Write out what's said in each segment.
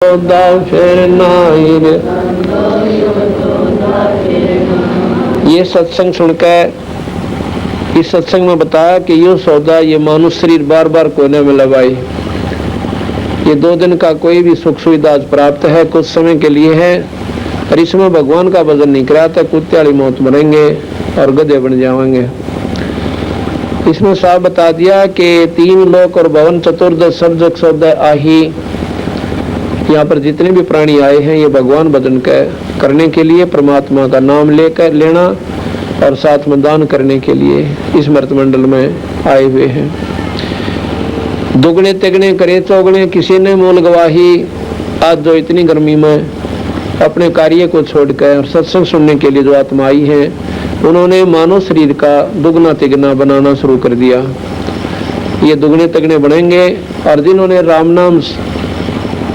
सौदा फिर नाई रे। ये सत्संग सुनकर इस सत्संग में बताया कि यो सौदा ये मानुष शरीर बार बार कोने में लगाई। ये 2 दिन का कोई भी सुख सुविधा प्राप्त है, कुछ समय के लिए है, और इसमें भगवान का भजन नहीं कराता कुत्ते वाली मौत मरेंगे और गधे बन जाएंगे। इसमें साफ बता दिया कि 3 लोक और भवन चतुर्दश सब जग सौदा आही। यहाँ पर जितने भी प्राणी आए हैं ये भगवान भजन करने के लिए, परमात्मा का नाम लेकर लेना और साथ में दान करने के लिए इस मृत मंडल में आए हुए हैं। दुगने तिगने करे चौगने किसी ने मूल गवाही। आज जो इतनी गर्मी में अपने कार्य को छोड़कर सत्संग सुनने के लिए जो आत्मा आई है, उन्होंने मानव शरीर का दुगना तिगना बनाना शुरू कर दिया। ये दुगने तिगने बनेंगे। और जिन्होंने राम नाम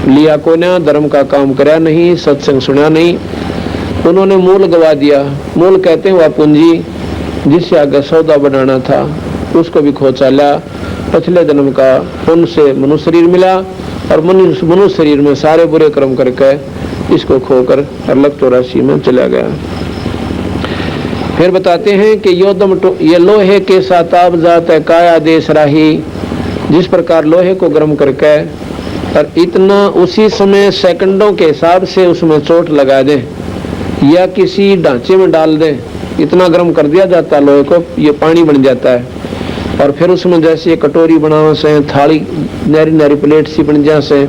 लिया को ना, धर्म का काम कराया नहीं, सत्संग सुना नहीं, उन्होंने मूल गवा दिया। मूल कहते हैं वह पूंजी जिससे आगे सौदा बनाना था, उसको भी खो चाला। पिछले जन्म का उनसे मनुष्य शरीर मिला और मनुष्य शरीर में सारे बुरे कर्म करके इसको खोकर अलग 84 में चला गया। फिर बताते हैं कि योदम ये लोहे के साथ आप जात है काया देश राही। जिस प्रकार लोहे को गर्म करके और इतना उसी समय सेकंडों के हिसाब से उसमें चोट लगा दे या किसी ढांचे में डाल दे, इतना गर्म कर दिया जाता है लोहे को, ये पानी बन जाता है। और फिर उसमें जैसे कटोरी बनावा से, थाली नारी नारी प्लेट सी बन जा से,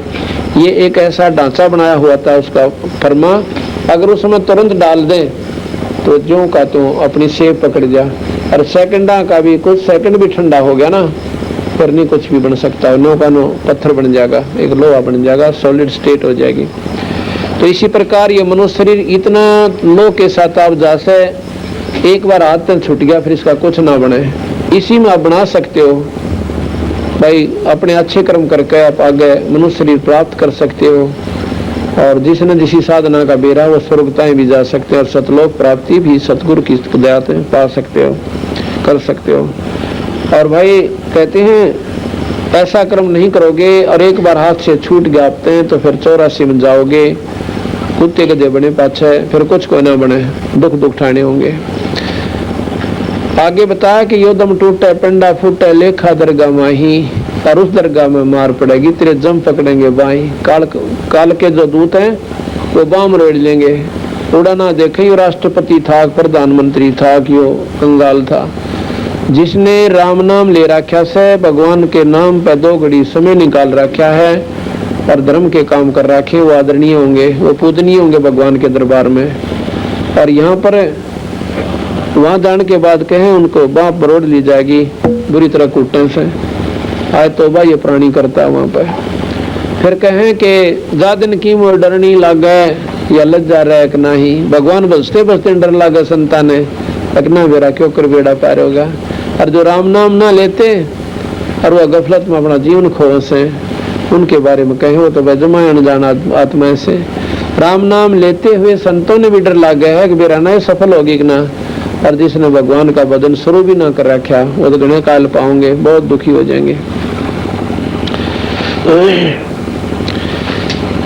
ये एक ऐसा ढांचा बनाया हुआ था उसका फरमा। अगर उसमें तुरंत डाल दे तो ज्यों का तो अपनी सेब पकड़ जा। और सेकंडा का भी कुछ सेकंड भी ठंडा हो गया ना, फिर नहीं कुछ भी बन सकता है। नो का नो पत्थर बन जाएगा, एक लोहा बन जाएगा, सॉलिड स्टेट हो जाएगी। तो इसी प्रकार ये मनुष्य शरीर इतना लो के साथ आप जा से एक बार हाथ तक छूट गया, फिर इसका कुछ ना बने। इसी में आप बना सकते हो भाई, अपने अच्छे कर्म करके आप आगे मनुष्य शरीर प्राप्त कर सकते हो। और जिसने जिसी साधना का बेरा वो स्वर्गताएं भी जा सकते हैं और सतलोक प्राप्ति भी सतगुरु की खुदात पा सकते हो, कर सकते हो। और भाई कहते हैं ऐसा कर्म नहीं करोगे और एक बार हाथ से छूट गया तो फिर 84 में जाओगे, कुत्ते गधे बने पाछे, फिर कुछ को ना बने, दुख ठाने होंगे। आगे बताया कि योदम टूटे पंडा फूटे लेखा दरगाह माही। और उस दरगाह में मार पड़ेगी, तेरे जम पकड़ेंगे बाई। काल के जो दूत हैं वो बाम रोड़ लेंगे। उड़ा ना देखे यो राष्ट्रपति था, प्रधानमंत्री था कि वो कंगाल था। जिसने राम नाम ले रखा से, भगवान के नाम पे 2 घड़ी समय निकाल रखा है और धर्म के काम कर रखे, वो आदरणीय होंगे, वो पूजनीय होंगे भगवान के दरबार में। और यहाँ पर वहां जाने के बाद कहें उनको बाप बरोड़ ली जाएगी बुरी तरह कूटने से। आए तौबा ये प्राणी करता है वहां पर। फिर कहें कि जा दिन की मोर डरनी लागे या लज्जा रहे कि नहीं। भगवान बसते बसते डर लागे संताने, लगना बेरा क्यों कर बेड़ा पार होगा। और जो राम नाम ना लेते और वह गफलत में अपना जीवन खोस है, उनके बारे में कहे वो तो बेजमा अनजान आत्मा से। राम नाम लेते हुए संतों ने भी डर लग गया है कि मेरा नए सफल होगी कि ना। और जिसने भगवान का भजन शुरू भी ना कर रखा वो तो घने काल पाओगे, बहुत दुखी हो जाएंगे।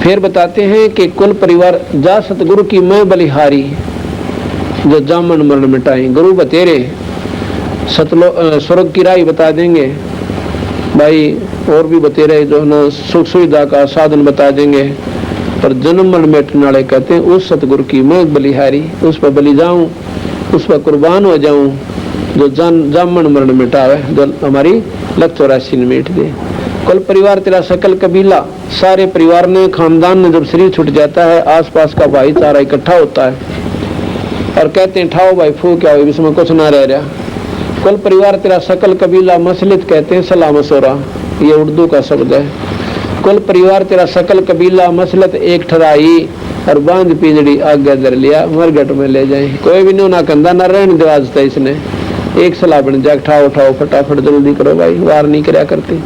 फिर बताते हैं कि कुल परिवार जा सतगुरु की मैं बलिहारी, जो जामन मरण मिटाई। गुरु बतेरे स्वर्ग की राह बता देंगे भाई, और भी बतेरे जो ना सुख सुविधा का साधन बता देंगे। पर जन्म मरण मिटने वाले कहते हैं उस सतगुरु की मैं बलिहारी, उस पर बलि जाऊं, उस पर कुर्बान हो जाऊं, जो जामन मरण मिटावे, जो हमारी लग 84 मिट दे। कुल परिवार तेरा सकल कबीला, सारे परिवार ने खानदान ने जब शरीर छूट जाता है, आसपास का भाईचारा इकट्ठा होता है और कहते हैं ठाओ भाई फू क्या हो, इसमें कुछ ना रह रहा। कुल परिवार तेरा सकल कबीला मसलित कहते हैं सलाम मसोरा, ये उर्दू का शब्द है। कुल परिवार तेरा सकल कबीला मसलत एक ठराई और बांध पिंजड़ी आगे दर लिया मरगट में ले जाए। कोई भी ना कंधा न रहने दो आज तक, इसने एक सलाह बन जाए ठाओ उठाओ फटाफट जल्दी करो भाई, वार नहीं कराया करते।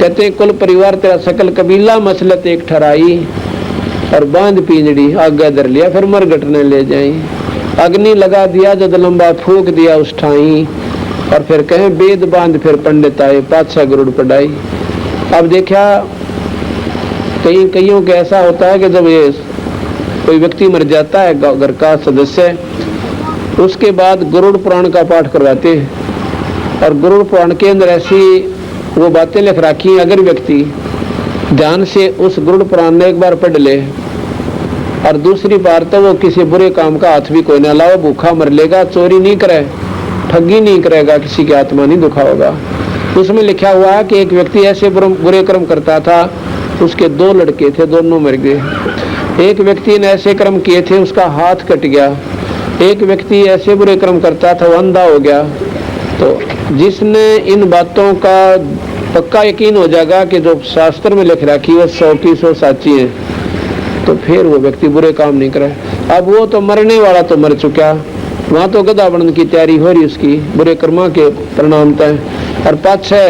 कहते हैं कुल परिवार तेरा सकल कबीला मसलत एक ठराई और बांध पिंजड़ी आगे दर लिया फिर मरगट ने ले जाए। अग्नि लगा दिया जद लंबा फूक दिया उस ठाई। और फिर कहें वेद बांध फिर पंडित आए, पातशाह गरुड़ पढ़ाई। अब देखा कईयों के ऐसा होता है कि जब ये कोई व्यक्ति मर जाता है घर का सदस्य, उसके बाद गरुड़ पुराण का पाठ करवाते हैं। और गरुड़ पुराण के अंदर ऐसी वो बातें लिख रखी, अगर व्यक्ति ध्यान से उस गरुड़ पुराण ने एक बार पढ़ ले और दूसरी बार तो वो किसी बुरे काम का हाथ भी कोई ना लाओ, भूखा मर लेगा, चोरी नहीं करे, ठगी नहीं करेगा, किसी की आत्मा नहीं दुखाओगा। उसमें लिखा हुआ है कि एक व्यक्ति ऐसे बुरे कर्म करता था, उसके 2 लड़के थे, दोनों मर गए। एक व्यक्ति ने ऐसे कर्म किए थे, उसका हाथ कट गया। एक व्यक्ति ऐसे बुरे कर्म करता था, वो अंधा हो गया। तो जिसने इन बातों का पक्का यकीन हो जाएगा कि जो शास्त्र में लिख रखी है 100 की 100 साची है, तो फिर वो व्यक्ति बुरे काम नहीं करे। अब वो तो मरने वाला तो मर चुका, वहाँ तो गधा बनने की तैयारी हो रही उसकी बुरे कर्मा के परिणाम तय। और पाछे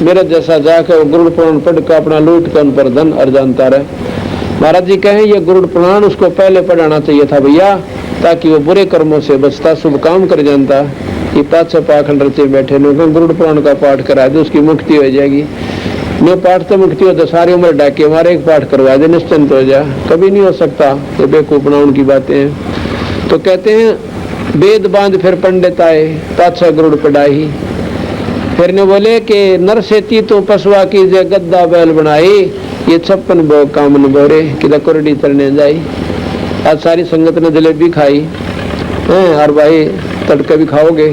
मेरे जैसा जाके वो गरुड़ पुराण पढ़ कर अपना लूट कर उन पर धन अर्जनता रहे। महाराज जी कहें ये गरुड़ पुराण उसको पहले पढ़ाना चाहिए था भैया, ताकि वो बुरे कर्मों से बचता, शुभ काम कर जानता। कि पाछे पाखंड रचे बैठे लोग गरुड़ पुराण का पाठ करा दे, उसकी मुक्ति हो जाएगी। नो पाठ तो मुक्ति हो तो सारी उम्र डाके हमारे एक पाठ करवा दे, निश्चिंत हो जा। कभी नहीं हो सकता, ये बेवकूफना उनकी बातें हैं। तो कहते हैं वेद बांध फिर पंडित आए, पाछा गरुड़ पढ़ाई। फिर ने बोले कि नर सेती तो पशुआ की जे गद्दा बैल बनाई, ये 56 भोग काम न बोरे कि कुरडी तरने जाई। आज सारी संगत ने जलेबी खाई और भाई तड़के भी खाओगे,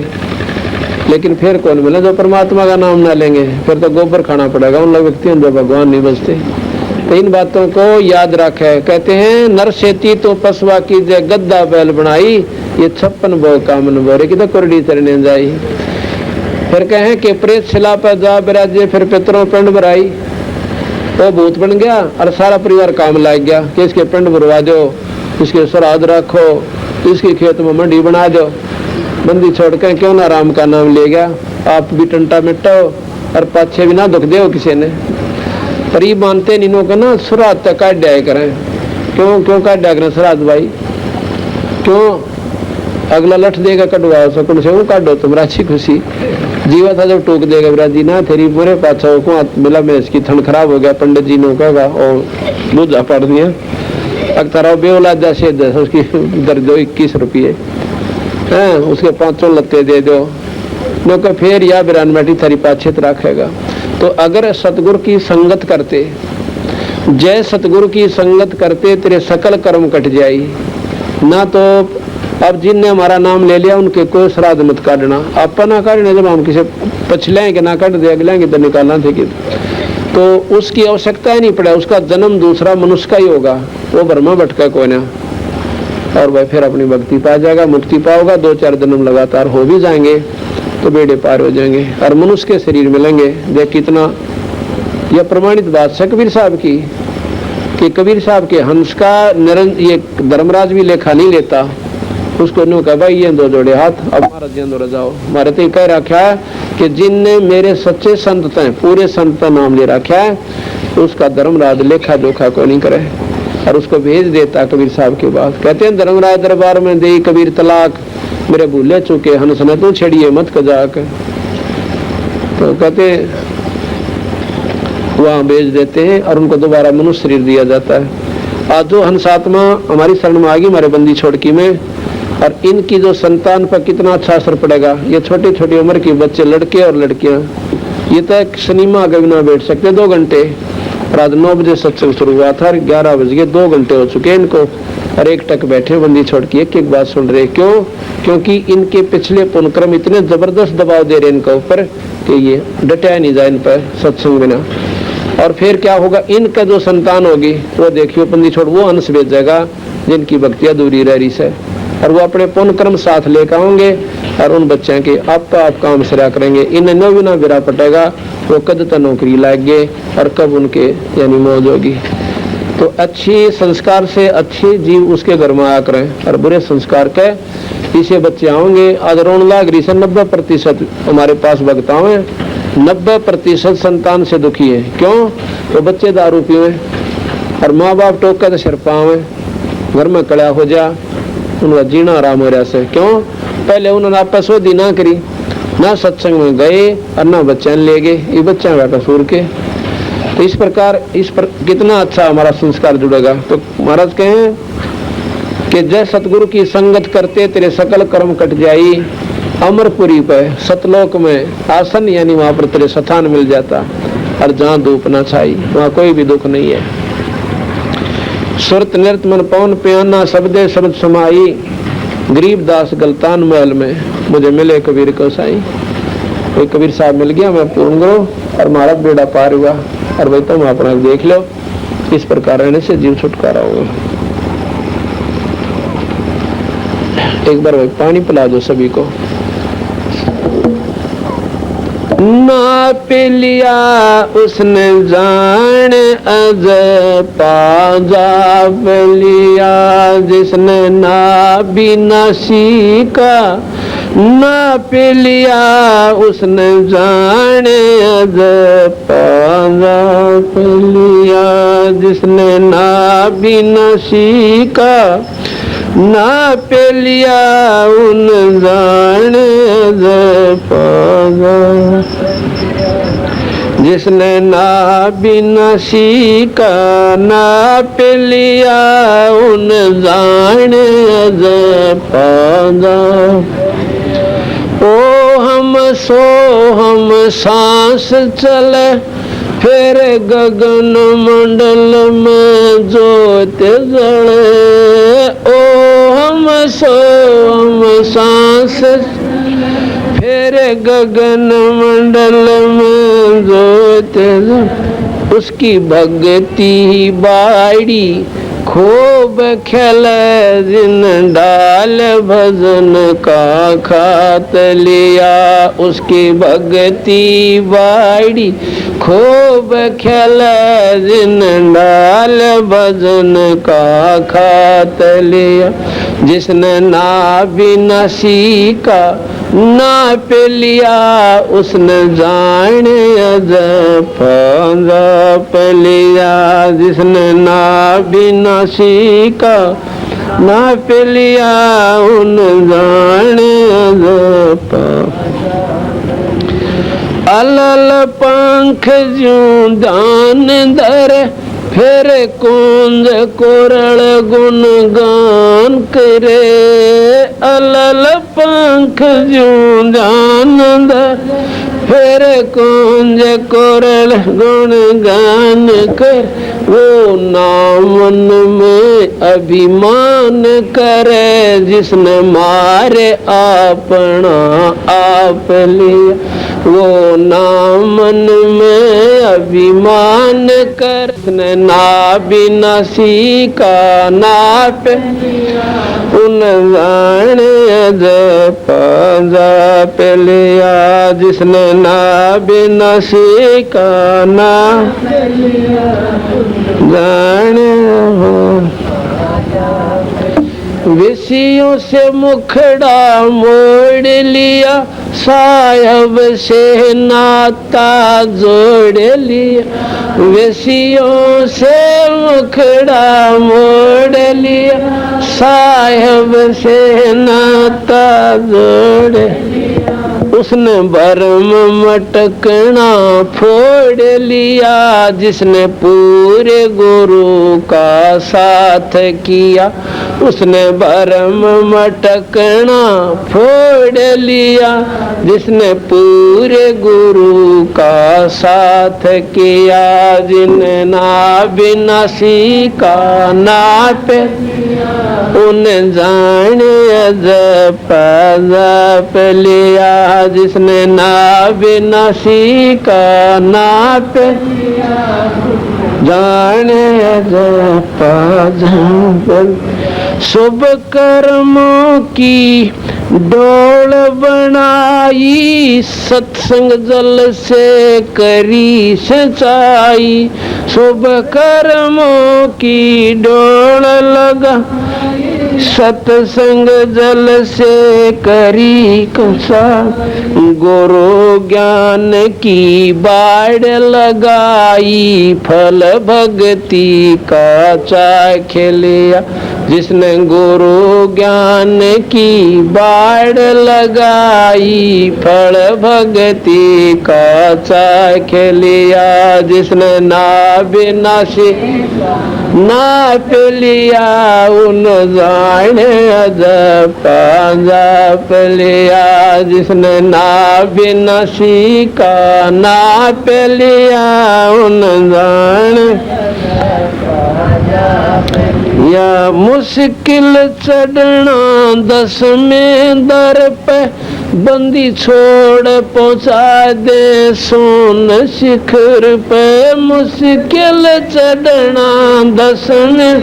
लेकिन फिर कौन मिला जो परमात्मा का नाम ना लेंगे, फिर तो गोबर खाना पड़ेगा उन लोग व्यक्तियों जो भगवान नहीं बचते। तो इन बातों को याद रखे। कहते हैं नर सेती तो पशुआ की जे गद्दा बैल बनाई, ये 56 भोग काम न बोरे कि कुरडी तरने जाई। फिर कहें कि प्रेत शिला पर जा बिराजे, फिर पितरों पिंड भराई। वो भूत बन गया और सारा परिवार काम लाग गया कि इसके पिंड भरवा दो, इसके श्राद्ध रखो, इसके खेत में मंडी बना दो। बंदी छोड़कर क्यों ना राम का नाम ले गया, आप भी टंटा मिटाओ और पाछे भी ना दुख दे किसी ने। पर ये मानते निनो का ना श्राद्ध तक काट दिया करें। क्यों काट दिया करें श्राद्ध भाई? क्यों? अगला लठ देगा कटवाओ सकून से वो काटो तुम राची खुशी। जीवा था जब टोक देगा विराजी ना तेरी पूरे पाछा को मिला में इसकी थन खराब हो गया, पंडित जी ने कहेगा और लूजा पड़ दिया अक्तारा बेौलाद जैसे उसकी दर दो 21 रुपये है, उसके 5 लत्ते दे दो नो फिर या बिरान बैठी थारी पाछेत रखेगा। तो अगर सतगुरु की संगत करते, जय सतगुरु की संगत करते, तेरे सकल कर्म कट जाई ना। तो अब जिनने हमारा नाम ले लिया उनके कोई श्राद्ध मत काटना, आप ना काटने। जब हम किसी पछले के ना काट दे अगले तो निकालना थे कि तो उसकी आवश्यकता ही नहीं पड़ा। उसका जन्म दूसरा मनुष्य का ही होगा, वो ब्रह्मा भटका कोई ना, और वह फिर अपनी भक्ति पा जाएगा, मुक्ति पाओगा। 2-4 जन्म लगातार हो भी जाएंगे तो बेड़े पार हो जाएंगे और मनुष्य के शरीर मिलेंगे। देख कितना यह प्रमाणित बात है कबीर साहब की, कि कबीर साहब के हंस का ये धर्मराज भी लेखा नहीं लेता। उसको नो कहा भाई ये 2 जोड़े हाथ, अब महाराज जी अंदर जाओ। हमारे तो कह रखा है कि जिनने मेरे सच्चे संत हैं, पूरे संत का नाम ले रखा है, उसका धर्मराज लेखा जोखा को नहीं करे और उसको भेज देता कबीर साहब के बाद। कहते हैं धर्मराज दरबार में दे कबीर तलाक, मेरे भूले चुके हंस ने तू छड़िए मत कजाक। तो कहते वहां भेज देते हैं और उनको दोबारा मनुष्य शरीर दिया जाता है। आज जो हंस आत्मा हमारी शरण में आ गई हमारे बंदी छोड़की में, और इनकी जो संतान पर कितना अच्छा असर पड़ेगा। ये छोटी छोटी उम्र के बच्चे, लड़के और लड़कियां, ये तो एक सिनेमा आगे भी ना बैठ सकते 2 घंटे। रात 9 बजे सत्संग शुरू हुआ था, 11 बज गए, 2 घंटे हो चुके इनको, और एक टक बैठे बंदी छोड़ के एक बात सुन रहे। क्यों? क्योंकि इनके पिछले पुण्यक्रम इतने जबरदस्त दबाव दे रहे इनके ऊपर कि ये डटा नहीं जाए इन पर सत्संग बिना। और फिर क्या होगा, इनका जो संतान होगी वो देखियो बंदी छोड़ वो अंश भेजेगा जिनकी भक्ति अधूरी रह रही है, और वो अपने पुण्य कर्म साथ लेकर आएंगे और उन बच्चों के आप काम सिरा करेंगे। इन्हें न भी ना बिरा पटेगा, वो कद तक नौकरी लाएंगे और कब उनके यानी मौज होगी। तो अच्छी संस्कार से अच्छे जीव उसके घर में आया करें, और बुरे संस्कार के इसे बच्चे आओगे। आज रोन लाग रही से 90% हमारे पास भक्ताओं है, 90% संतान से दुखी है। क्यों? तो बच्चे दारू पीवे और माँ बाप टोका तो सिर पावे, घर में कड़ा हो जा, उनका जीना आराम हो रहा से। क्यों? पहले उन्होंने आपस में ना करी, ना सत्संग में गए और ना बच्चे ले गए, ये बच्चा का कसूर के। तो इस प्रकार कितना अच्छा हमारा संस्कार जुड़ेगा। तो महाराज कहें कि जय सतगुरु की संगत करते तेरे सकल कर्म कट जाई, अमरपुरी पे सतलोक में आसन यानी वहां पर तेरे स्थान मिल जाता, और जहां धूप न छाई वहां कोई भी दुख नहीं है। सुरत नृत मन पवन प्याना शब्दे शब्द समाई, गरीबदास गलतान महल में मुझे मिले कबीर को साई। कोई कबीर साहब मिल गया, मैं पूर्ण गुरु और महारा बेड़ा पार हुआ, और भाई तुम अपना देख लो। इस प्रकार रहने से जीव छुटकारा होगा। एक बार भाई पानी पिला दो सभी को। ना पी लिया उसने जान अज पाजा लिया, जिसने ना भी ना सीखा ना पी लिया उसने जान अज पाजा लिया, जिसने ना भी ना सीखा ना पे लिया उन जान पागा, जिसने ना भी न सीखा ना पे लिया उन जान पागा। ओ हम सांस चले फिर गगन मंडल में जोत जले, ओ हम सांस फिर गगन मंडल में जोत जले, उसकी भक्ति बाड़ी खूब खेले जिन डाल भजन का खात लिया, उसकी भक्ति बाड़ी खूब खेले जिन डाल भजन का खात लिया, जिसने ना भी न सीखा ना पे लिया उसने जान अज पाजा लिया, जिसने ना भी न सीखा ना पे लिया उन जान अज पा। अलल पंख ज्यों दान धर फिर कुंज कोरल गुण गान करे, अलल पंख ज्यों दान धर फिर कुंज कोरल गुण गान कर, वो नामन में अभिमान करे, जिसने मारे अपना आप लिया, वो नामन में अभिमान कर, ना भी न सीखा ना पे उन जान अज पाजा पे लिया, जिसने ना भी न सीखा ना जान। विषयों से मुखड़ा मोड़ लिया, साहब से नाता जोड़ लिया, विषयों से मुखड़ा मोड़ लिया, साहब से नाता जोड़ लिया, उसने भरम मटकना फोड़ लिया, जिसने पूरे गुरु का साथ किया, उसने भरम मटकना फोड़ लिया, जिसने पूरे गुरु का साथ किया, जिन्हें ना बिना सीखा ना पे उन जान अज पाजा लिया, जिसने ना बिना सीखा ना पे जान अज पाजा। शुभ कर्मों की डोल बनाई, सत्संग जल से करी सच्चाई, शुभ कर्मों की डोल लगा, सत्संग जल से करी कसा, गुरु ज्ञान की बाढ़ लगाई, फल भक्ति का चाख लिया, जिसने गुरु ज्ञान की बाढ़ लगाई, फल भक्ति का चाख लिया। जिसने नाविनाशी नाप लिया, उन जाने अजब जाप लिया। जिसने नाविनाशी का नाप लिया, उन जाने या मुश्किल चढ़ना 10वें दर पे, बंदी छोड़ पहुंचा दे सोन शिखर पे। मुश्किल चढ़ना 10वें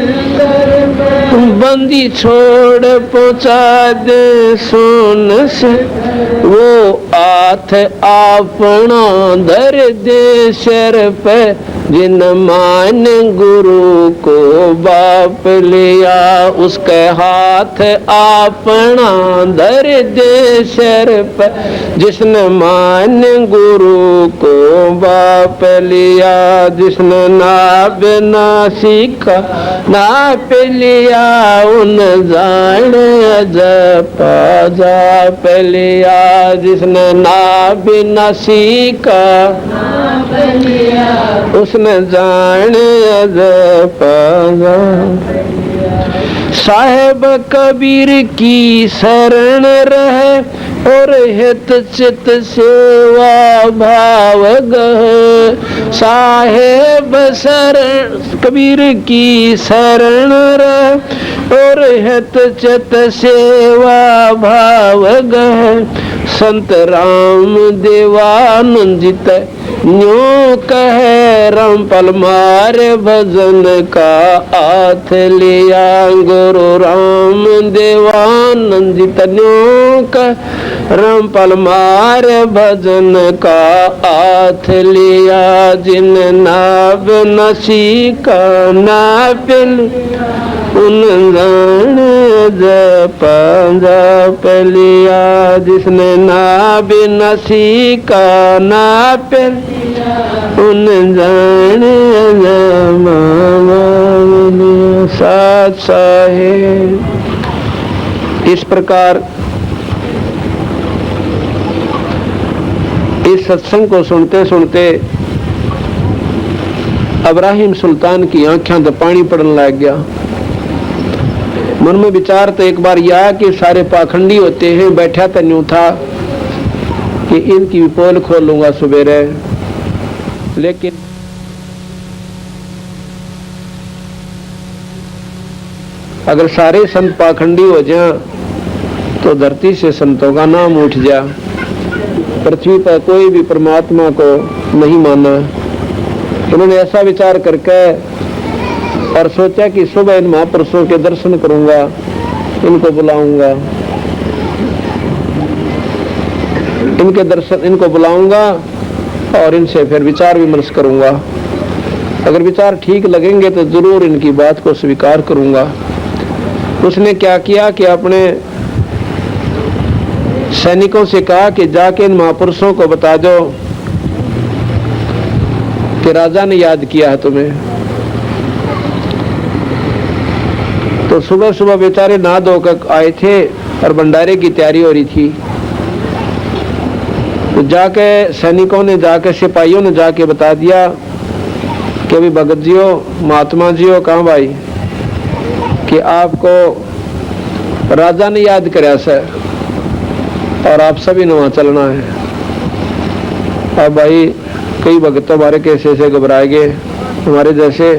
बंदी छोड़ पहुंचा दे सोन से। वो हाथ अपना धर दे सिर पे, जिन मान गुरु को बाप लिया। उसके हाथ अपना धर दे सिर पे, जिसने मान गुरु को बाप लिया। जिसने नाप ना सीखा नाप लिया, उन जाने जप जाप लिया। जिसने नाप ना सीखा उसने जाने जप साहेब कबीर की शरण रहे, और हित चित सेवा भाव गह। साहेब शरण कबीर की शरण रहे, और हित चित सेवा भाव गह। संत राम देवानंदित न्यों कहे, रामपाल मारे भजन का हाथ लिया। गुरु राम देवानंदित न्यों कहे, रामपाल मारे भजन का हाथ लिया। जिन नाव नसी का नाप उन जाने जप जाप लिया। जिसने नाव नसी का नाप उन जाने साथ साहेब। इस प्रकार इस सत्संग को सुनते सुनते इब्राहिम सुल्तान की आंखें तो पानी पड़ने लग गया। मन में विचार तो एक बार यह कि सारे पाखंडी होते हैं, बैठा तो न्यू था कि इनकी भी पोल खोलूंगा सवेरे। लेकिन अगर सारे संत पाखंडी हो जाएं तो धरती से संतों का नाम उठ जा। पृथ्वी पर कोई भी परमात्मा को नहीं माना। उन्होंने ऐसा विचार करके और सोचा कि सुबह इन महापुरुषों के दर्शन करूंगा, इनको बुलाऊंगा, इनको बुलाऊंगा और इनसे फिर विचार विमर्श करूंगा। अगर विचार ठीक लगेंगे तो जरूर इनकी बात को स्वीकार करूंगा। उसने क्या किया कि अपने सैनिकों से कहा कि जाके इन महापुरुषों को बता दो कि राजा ने याद किया है तुम्हें। तो सुबह सुबह बेचारे नहा धोकर आए थे और भंडारे की तैयारी हो रही थी। तो जाके सैनिकों ने जाके सिपाहियों ने जाके बता दिया कि अभी भगत जी हो, महात्मा जी हो, कहाँ भाई, कि आपको राजा ने याद कराया सर और आप सभी ने वहां चलना है। अब भाई कई भगत हमारे कैसे से घबराए गए, हमारे जैसे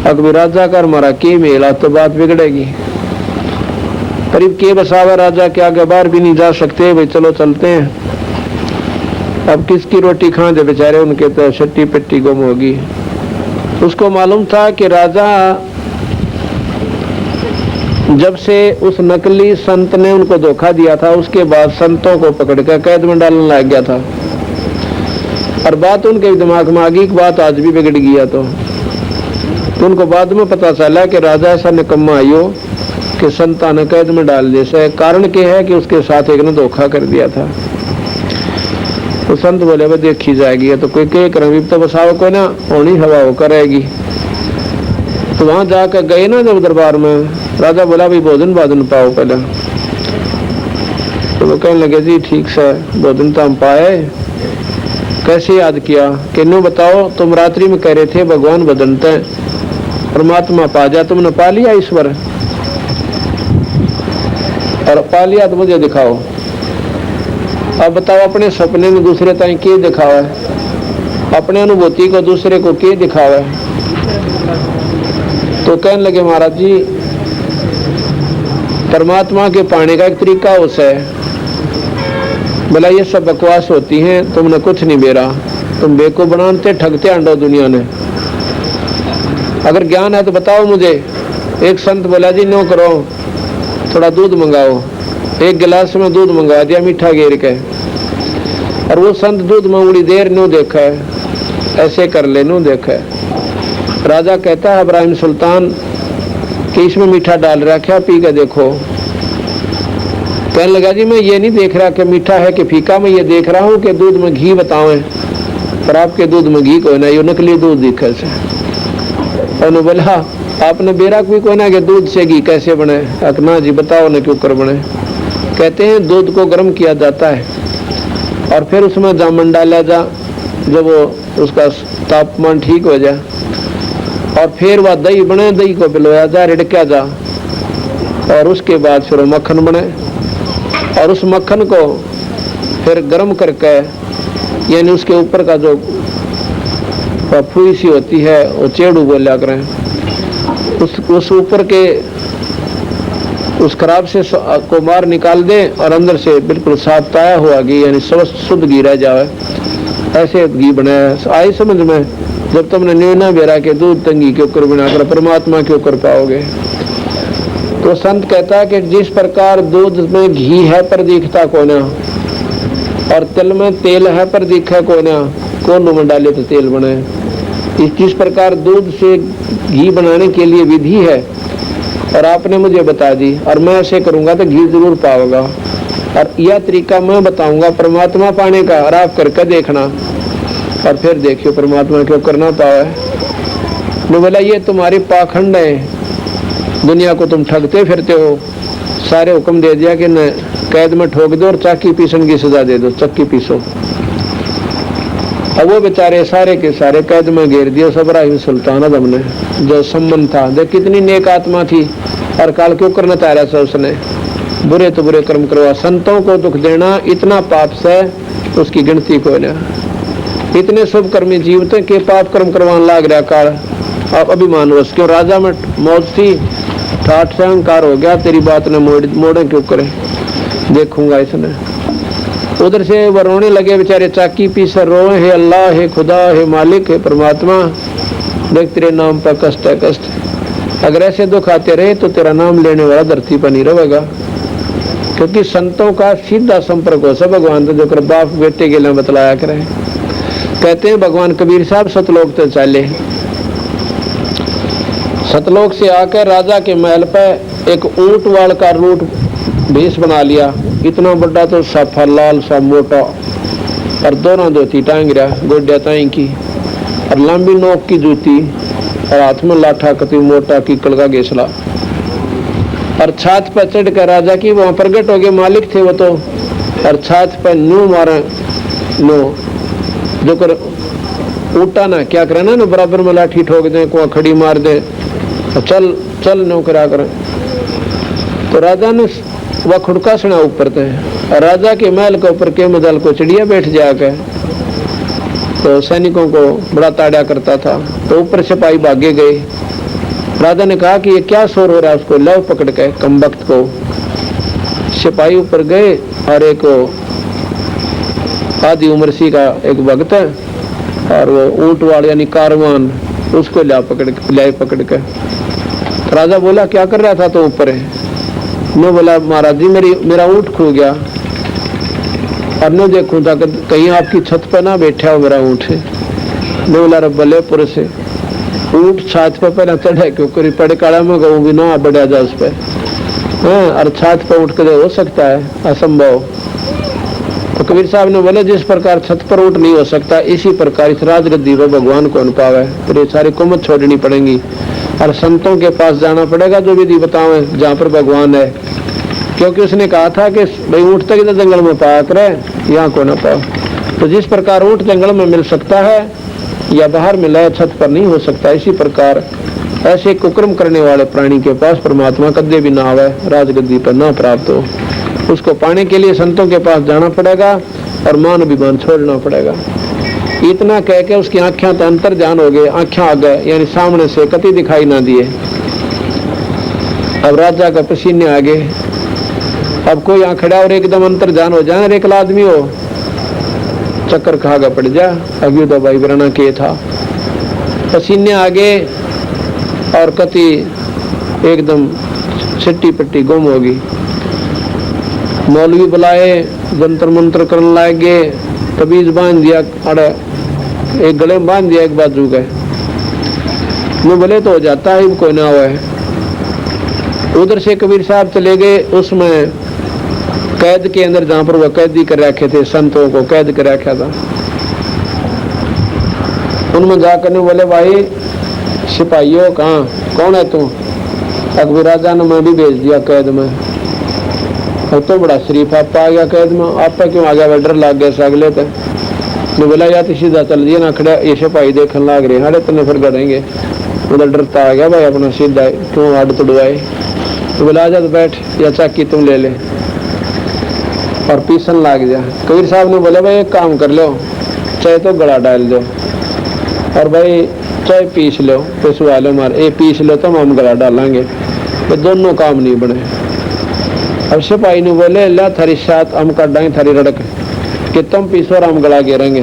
अकबर राजा का हमारा के मेला तो बात बिगड़ेगी। करीब के बसावा राजा के आगे बाहर भी नहीं जा सकते, भाई चलो चलते हैं। अब किसकी रोटी खाएं जब बेचारे, उनके तो छट्टी पिट्टी गुम होगी। उसको मालूम था कि राजा जब से उस नकली संत ने उनको धोखा दिया था, उसके बाद संतों को पकड़कर कैद में डालने लग गया था। और बात उनके दिमाग में आ गई कि बात आज भी बिगड़ गया। तो उनको बाद में पता चला कि राजा ऐसा निकम्मा आयो कि संता ने कैद में डाल दिया। कारण क्या है कि उसके साथ एक ने धोखा कर दिया था। तो संत बोले भाई देखी जाएगी, तो कोई कह कर तो बसाव को ना होनी हवा हो करेगी। तो वहां जाकर गए ना जब दरबार में, राजा बोला भाई भोजन भाजन पाओ पहले। तो वो कहने लगे जी ठीक से भोजन तो हम पाए। कैसे याद किया कि नो बताओ, तुम रात्रि में कह रहे थे भगवान बदलते परमात्मा पा जा, तुमने पा लिया ईश्वर? और पा लिया तो मुझे दिखाओ। अब बताओ अपने सपने में दूसरे ताई के दिखावा है, अपने अनुभूति को दूसरे को के दिखावा है? तो कहने लगे महाराज जी परमात्मा के पाने का एक तरीका उसे है। बोला ये सब बकवास होती हैं, तुमने कुछ नहीं बेरा, तुम बेको बनाते ठगते अंडो दुनिया ने। अगर ज्ञान है तो बताओ मुझे। एक संत बोला जी नो करो, थोड़ा दूध मंगाओ। एक गिलास में दूध मंगा दिया मीठा घेर के, और वो संत दूध मंगड़ी देर नो देखा है, ऐसे कर ले नो देखा है। राजा कहता है इब्राहिम सुल्तान कि इसमें मीठा डाल रखा, पी के देखो। कहने लगा जी मैं ये नहीं देख रहा कि मीठा है कि फीका, मैं ये देख रहा हूँ कि दूध में घी बताओ, पर आपके दूध में घी कोई ना, ये नकली दूध दिखे से। उन्होंने बोला आपने बेरा कोई कोई ना कि दूध से घी कैसे बने? अकना जी बताओ ना क्यों कर बने। कहते हैं दूध को गर्म किया जाता है और फिर उसमें जामुन डाला जा, जब वो उसका तापमान ठीक हो जाए, और फिर वह दही बने, दही को पिलोया जा, रिड़का जा, और उसके बाद फिर वो मक्खन बने, और उस मक्खन को फिर गर्म करके, यानी उसके ऊपर का जो फूई सी होती है वो चेड़ू बोला करें, उस ऊपर के उस खराब से को मार निकाल दे और अंदर से बिल्कुल साफ ताया हुआ घी, यानी शुद्ध घी रह जाए, ऐसे घी बनाया। आई समझ में? जब तुमने न्यूना बेरा के दूध तंगी के ऊपर बनाकर परमात्मा के ऊपर पाओगे। तो संत कहता है कि जिस प्रकार दूध में घी है पर दिखता को ना, और तिल में तेल है पर दिखा को ना, कौन में डाले तो तेल बने। जिस प्रकार दूध से घी बनाने के लिए विधि है और आपने मुझे बता दी, और मैं ऐसे करूंगा तो घी जरूर पाओगा, और यह तरीका मैं बताऊंगा परमात्मा पाने का, और आप करके देखना, और फिर देखियो परमात्मा क्यों करना पावे। मैं बोला ये तुम्हारी पाखंड है, दुनिया को तुम ठगते फिरते हो। सारे हुक्म दे दिया कि न कैद में ठोक दो और चाकी पीसन की सजा दे दो, चक्की पीसो। अब वो बेचारे सारे के सारे कैद में घेर दिए सब इब्राहिम सुल्तान आजम ने, जो संबंध था। देख कितनी नेक आत्मा थी, और काल क्यों करना चाह रहा था उसने, बुरे तो बुरे कर्म करवा। संतों को दुख देना इतना पाप से उसकी गिनती को ना, इतने शुभ कर्मी जीव थे कि पाप कर्म करवाने लाग रहा काल। अब अभिमान वश क्यों, राजा में मौत थी, ठाठ से अहंकार हो गया, तेरी बात ने मोड़े क्यों करे, देखूंगा इसने। उधर से वो रोने लगे बेचारे, चाकी पीसर रोए, हे अल्लाह, हे खुदा, हे मालिक, हे परमात्मा, देख तेरे नाम पर कष्ट है कष्ट। अगर ऐसे दुख आते रहे तो तेरा नाम लेने वाला धरती पर नहीं रहेगा, क्योंकि संतों का सीधा संपर्क हो सब भगवान से, जो कर बाप बेटे के लिए बतलाया करे। कहते हैं भगवान कबीर साहब सतलोक से चले, सतलोक से आकर राजा के महल पे एक ऊंट वाल का रूट भेष बना लिया, इतना बड़ा तो साफा लाल सा मोटा, और दोनों धोती टांग रहा गोड्या ताई की, और लंबी नोक की जूती, और हाथ में लाठा कति मोटा कीकड़ का गेसला, और छात पर चढ़ कर राजा की वहां प्रगट हो गए। मालिक थे वो तो, और छात पर न्यू मारे नो, जो कर उठा ना क्या करे ना, बराबर में लाठी ठोक दे, को खड़ी मार दे, चल चल नो करा कर। तो राजा ने वह खुड़का सुना ऊपर थे, और राजा के महल के ऊपर के मदल को चिड़िया बैठ जाकर, तो सैनिकों को बड़ा ताड़ा करता था। तो ऊपर सिपाही भागे गए। राजा ने कहा कि ये क्या शोर हो रहा है, उसको लव पकड़ के कम वक्त को। सिपाही ऊपर गए, और एक आदि उम्र सी का एक भक्त है, और वो ऊंट वाले यानी कारवान, उसको ला पकड़ के। राजा बोला क्या कर रहा था? तो ऊपर है। मैं बोला महाराज जी मेरा ऊंट खो गया, और मैं देखूं था कहीं आपकी छत पर ना बैठा हो मेरा ऊंट। मैं बोला रब्बले पुर से ऊंट छात पर पहले चढ़े, क्योंकि पड़े काड़ा में गऊ भी ना बढ़ा जा उस पर, और छात पर उठ कर हो सकता है, असंभव। तो कबीर साहब ने बोले जिस प्रकार छत पर उठ नहीं हो सकता, इसी प्रकार इस राजगद्दी पर भगवान कौन पावे, फिर ये सारी कुमत छोड़नी पड़ेगी। और संतों के पास जाना पड़ेगा जो विधि बतावें जहाँ पर भगवान है, क्योंकि उसने कहा था कि भाई ऊँट तक तो जंगल में पाया करे, यहाँ को ना पाओ। तो जिस प्रकार ऊँट जंगल में मिल सकता है या बाहर मिला है, छत पर नहीं हो सकता, इसी प्रकार ऐसे कुकर्म करने वाले प्राणी के पास परमात्मा कदे भी ना आवे, राजगद्दी पर ना प्राप्त हो। उसको पाने के लिए संतों के पास जाना पड़ेगा और मान अभिमान छोड़ना पड़ेगा। इतना कह के उसकी आंखें तो अंतर ध्यान हो गए, आंखें आ गए, यानी सामने से कति दिखाई ना दिए। अब राजा का पसीने आ गए। अब कोई यहाँ खड़ा और एकदम अंतर ध्यान हो जाए, एक आदमी हो चक्कर खागा पड़ जा। अभी तो भाई बरना के था, पसीने आ गए और कति एकदम छिट्टी पट्टी गुम होगी। मौलवी बुलाए, जंतर मंत्र करने लगे, तबीज बांध दिया, अरे एक गले में बांध दिया, एक बाजू गए वो बोले तो हो जाता है, कोई ना हुआ। उधर से कबीर साहब चले गए, उसमें कैद के अंदर जहां पर वह कैदी कर रखे थे, संतों को कैद कर रखा था, उनमें जाकर बोले भाई सिपाहियों कहाँ, कौन है तू? अकबर राजा ने मैं भी भेज दिया कैद में। तो बड़ा शरीफ आप आ गया कैद में, आप क्यों आ गया? डर लग गया सगले पे। मैं बोला या तो सीधा चल दिया ना, खड़ा ये सिपाही देखने लग रहे हैं, तने फिर गड़ेंगे। उधर डरता आ गया भाई अपना सीधा, क्यों आड़ तोड़वाए? तो बोला आजा तो बैठ, या चाकी तुम ले ले, और पीसन लग जा। कबीर साहब ने बोला भाई एक काम कर लो, चाहे तो गला डाल दो और भाई चाहे पीस लो, पिसवा लो मारे, पीस लो तो हम गला डालेंगे, तो दोनों काम नहीं बने। अब सिपाही ने बोले ला थारी साथ हम कर देंगे थारी रड़क कि तुम पीसो और हम गला गिरेंगे।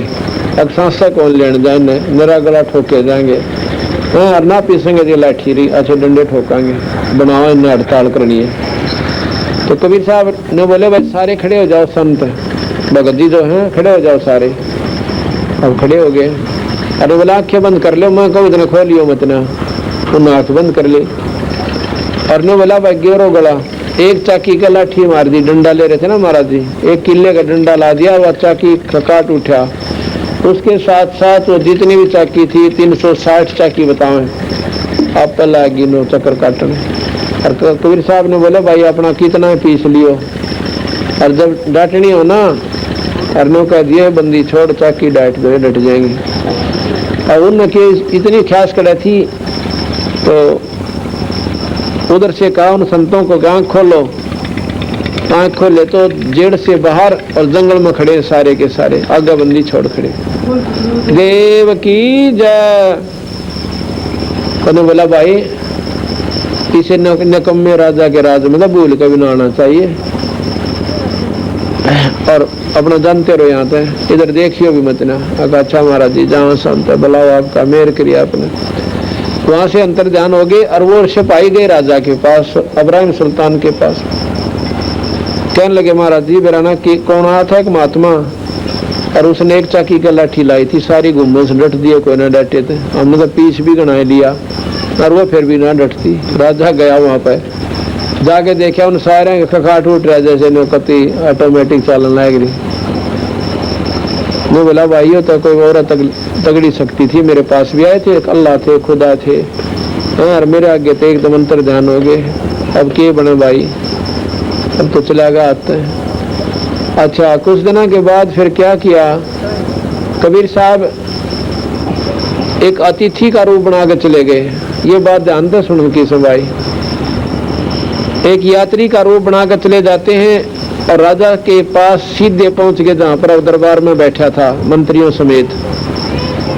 अब सांसा कौन लेने जाए, मेरा गला ठोके जाएंगे, और ना पीसेंगे तो लाठी रही अच्छे डंडे ठोकांगे, बनाओ इन्हें हड़ताल करनी है। तो कबीर साहब ने बोले भाई सारे खड़े हो जाओ, संत भगत जी जो हैं खड़े हो जाओ सारे। अब खड़े हो गए। अरे बोला आंखें बंद कर लो, मैं कहूँ इतना खोलियो मत ना, उन्हें आंख बंद कर ली। और ने बोला भाई गिरो गला, एक चाकी का लाठी मार दी, डंडा ले रहे थे ना महाराज जी, एक किले का डंडा ला दिया, वह चाकी काट उठा। उसके साथ साथ वो जितनी भी चाकी थी 360 चाकी बताओ आप पहला गिनो चक्कर काटने। और कबीर साहब ने बोला भाई अपना कितना पीस लियो, और जब डांटनी हो ना और नो कह दिए बंदी छोड़ चाकी डांट दो, डट जाएंगी। और उनके इतनी ख्यास कड़ा थी तो उधर से कहा उन संतों को आँख खोलो। आँख खोले तो जेड़ से बाहर और जंगल में खड़े सारे के सारे, आगा बंदी छोड़ खड़े। देव की जय। कहने बोला भाई इसे नकम्मे राजा के राज में भूल कभी ना आना चाहिए, और अपना जानते रहो यहाँ पे, इधर देखियो भी मत ना। अच्छा महाराज जी जहाँ संत है बुलाओ, आपका मेहर करिए आपने। वहां से अंतर ध्यान हो गए और वो सिपाही गए राजा के पास, इब्राहिम सुल्तान के पास। कहने लगे महाराज जी बेराना की कौन आया था? एक महात्मा, और उसने एक चाकी का लाठी लाई थी, सारी गुम्बद से डट दिए, कोई ना डटे थे। हमने तो पीस भी गना लिया और वो फिर भी ना डटती। राजा गया वहां पर, जाके देखा उन सारे खखाट उठ रहा जैसे कति ऑटोमेटिक चालन लग रही। मैं बोला भाइयों तो कोई और तगड़ी शक्ति थी, मेरे पास भी आए थे, अल्लाह थे, खुदा थे, और मेरे आगे तो एकदम अंतर ध्यान हो गए। अब के बने भाई, अब तो चला गया आते हैं। अच्छा कुछ दिनों के बाद फिर क्या किया, कबीर साहब एक अतिथि का रूप बना कर चले गए। ये बात ध्यान से सुनो की सब भाई, एक यात्री का रूप बनाकर चले जाते हैं और राजा के पास सीधे पहुंच गए जहां पर दरबार में बैठा था मंत्रियों समेत,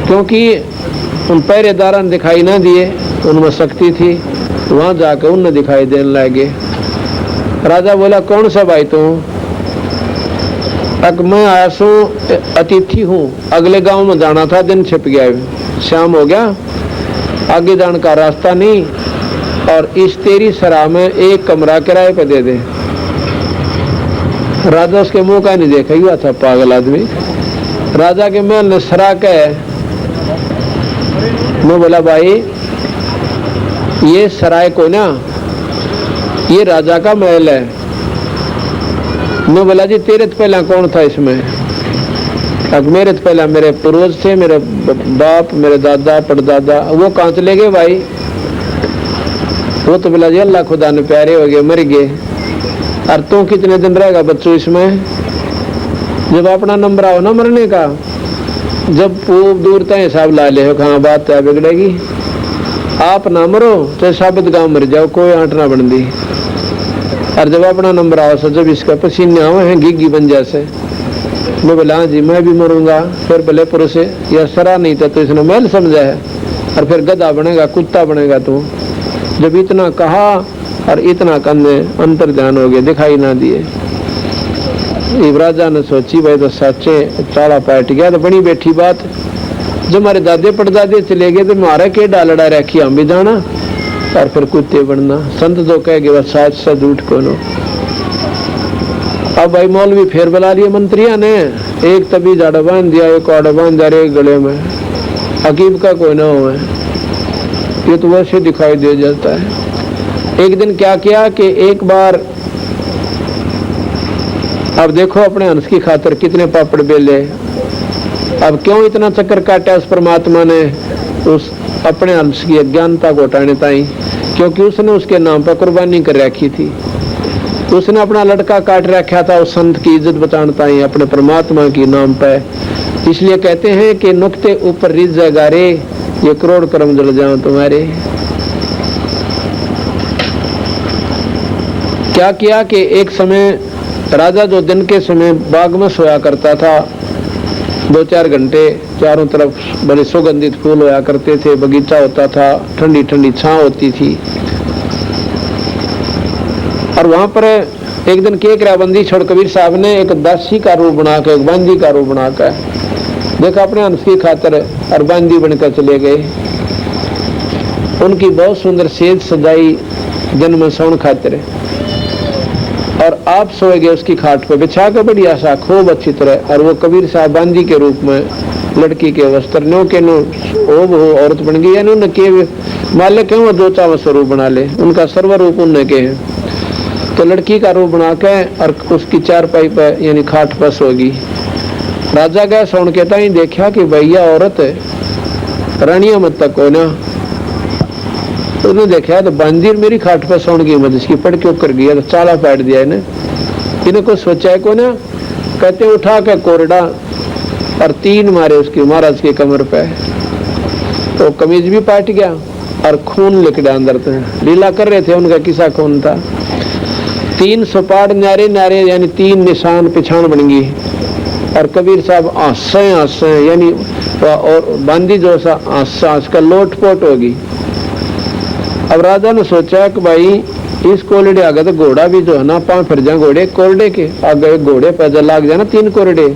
क्योंकि उन पहरेदारों ने दिखाई ना दिए, उनमें शक्ति थी। वहां जाकर उन्हें दिखाई देने लगे। राजा बोला कौन सा भाई तू? मैं आया सू अतिथि हूँ, अगले गांव में जाना था, दिन छिप गया, शाम हो गया, आगे जाने का रास्ता नहीं, और इस तेरी सराह में एक कमरा किराए पे दे दे। राजा उसके मुंह का नहीं देखा, हुआ था पागल आदमी। राजा के महल ने सरा के मैं बोला भाई ये सराय को ना, ये राजा का महल है। मैं बोला जी तेरे तो पहला कौन था इसमें? अब मेरे तो पहला मेरे पूर्वज थे, मेरे बाप, मेरे दादा, परदादा। वो कहाँ चले गए भाई? वो तो बोला जी अल्लाह खुदा ने प्यारे हो गए, मर गए। और तू कितने दिन रहेगा बच्चों इसमें? जब अपना नंबर आओ ना मरने का, जब खूब दूर तक हिसाब ला ले, कहाँ बात है बिगड़ेगी। आप ना मरो तो साबित गाँव मर जाओ, कोई आंट ना बन दी। और जब अपना नंबर आओ सो जब इसका पसीने आवे हैं घिग्गी बन जैसे, मैं बोला हाँ जी मैं भी मरूंगा। फिर भले पुरुष या सरा नहीं था तो इसने मैल समझा है, और फिर गधा बनेगा, कुत्ता बनेगा। तू जब इतना कहा और इतना करने अंतर ध्यान हो गया, दिखाई ना दिए। राजा ने सोची भाई तो सच्चे चाड़ा पाट गया, तो बड़ी बैठी बात। जब हमारे दादे पड़दादे चले गए तो मारा के डालड़ा रखी हम भी जाना, और फिर कुत्ते बनना। संत तो कह गए बस साच सा झूठ कोनो। अब भाई मौलवी फिर बुला लिए मंत्रिया ने, एक तभी जाड़ा बांध दिया, एक आड़ा बांध दिया एक गले में, अकीब का कोई ना हो। ये तो वैसे दिखाई दे जाता है। एक दिन क्या किया कि एक बार, अब देखो अपने हंस की खातिर कितने पापड़ बेले। अब क्यों इतना चक्कर काटा उस परमात्मा ने उस अपने हंस की अज्ञानता को हटाने ताई? क्योंकि उसने उसके नाम पर कुर्बानी कर रखी थी। उसने अपना लड़का काट रखा था उस संत की इज्जत बचाने ताई, अपने परमात्मा की नाम पर। इसलिए कहते हैं कि नुक्ते ऊपर रिज गारे, ये करोड़ कर्म जल जाओ तुम्हारे। क्या किया कि एक समय राजा जो दिन के समय बाग में सोया करता था, 2-4 घंटे चारों तरफ बड़े सुगंधित फूल होया करते थे, बगीचा होता था, ठंडी ठंडी छांव होती थी। और वहां पर एक दिन केकरा बंदी छोड़ कबीर साहब ने एक दासी का रूप बनाकर, एक बांदी का रूप बनाकर देखा अपने हंस की खातिर, और बांदी बनकर चले गए। उनकी बहुत सुंदर सेज सजाई जन्म सौन खातिर, और आप सोए गए उसकी खाट पर बिछा कर बढ़िया सा खूब अच्छी तरह। और वो कबीर साहब बांदी के रूप में लड़की के वस्त्र नो के नो हो औरत बन गई, यानी उन्हें के मालिक क्यों वो 2 स्वरूप बना ले, उनका सर्व रूप उन्हें के है। तो लड़की का रूप बना के और उसकी चारपाई पर यानी खाट पर सोगी। राजा गया सौन के ताई, देखा कि भैया औरत रानिया मत तक हो ना। उसने देखा तो बांदी मेरी खाट पर सौन की मत, इसकी पड़ के ऊपर गया तो चाला पाट दिया इन्हें को सोचा है को ना। कहते उठा के कोरडा और 3 मारे उसकी महाराज की कमर पे, तो कमीज भी पाट गया और खून लिकड़ा अंदर से। लीला कर रहे थे, उनका किसा खून था। 3 सपाट नारे नारे यानी 3 निशान पिछाण बन गई। और कबीर साहब आसे यानी और बांदी जो सा आस का लोटपोट होगी। अब राजा ने सोचा कि भाई इस कोरडे आगे तो घोड़ा भी जो है ना, 5 फिर जा घोड़े कोरडे के आगे, घोड़े पैदल लाग जाना 3 कोरडे,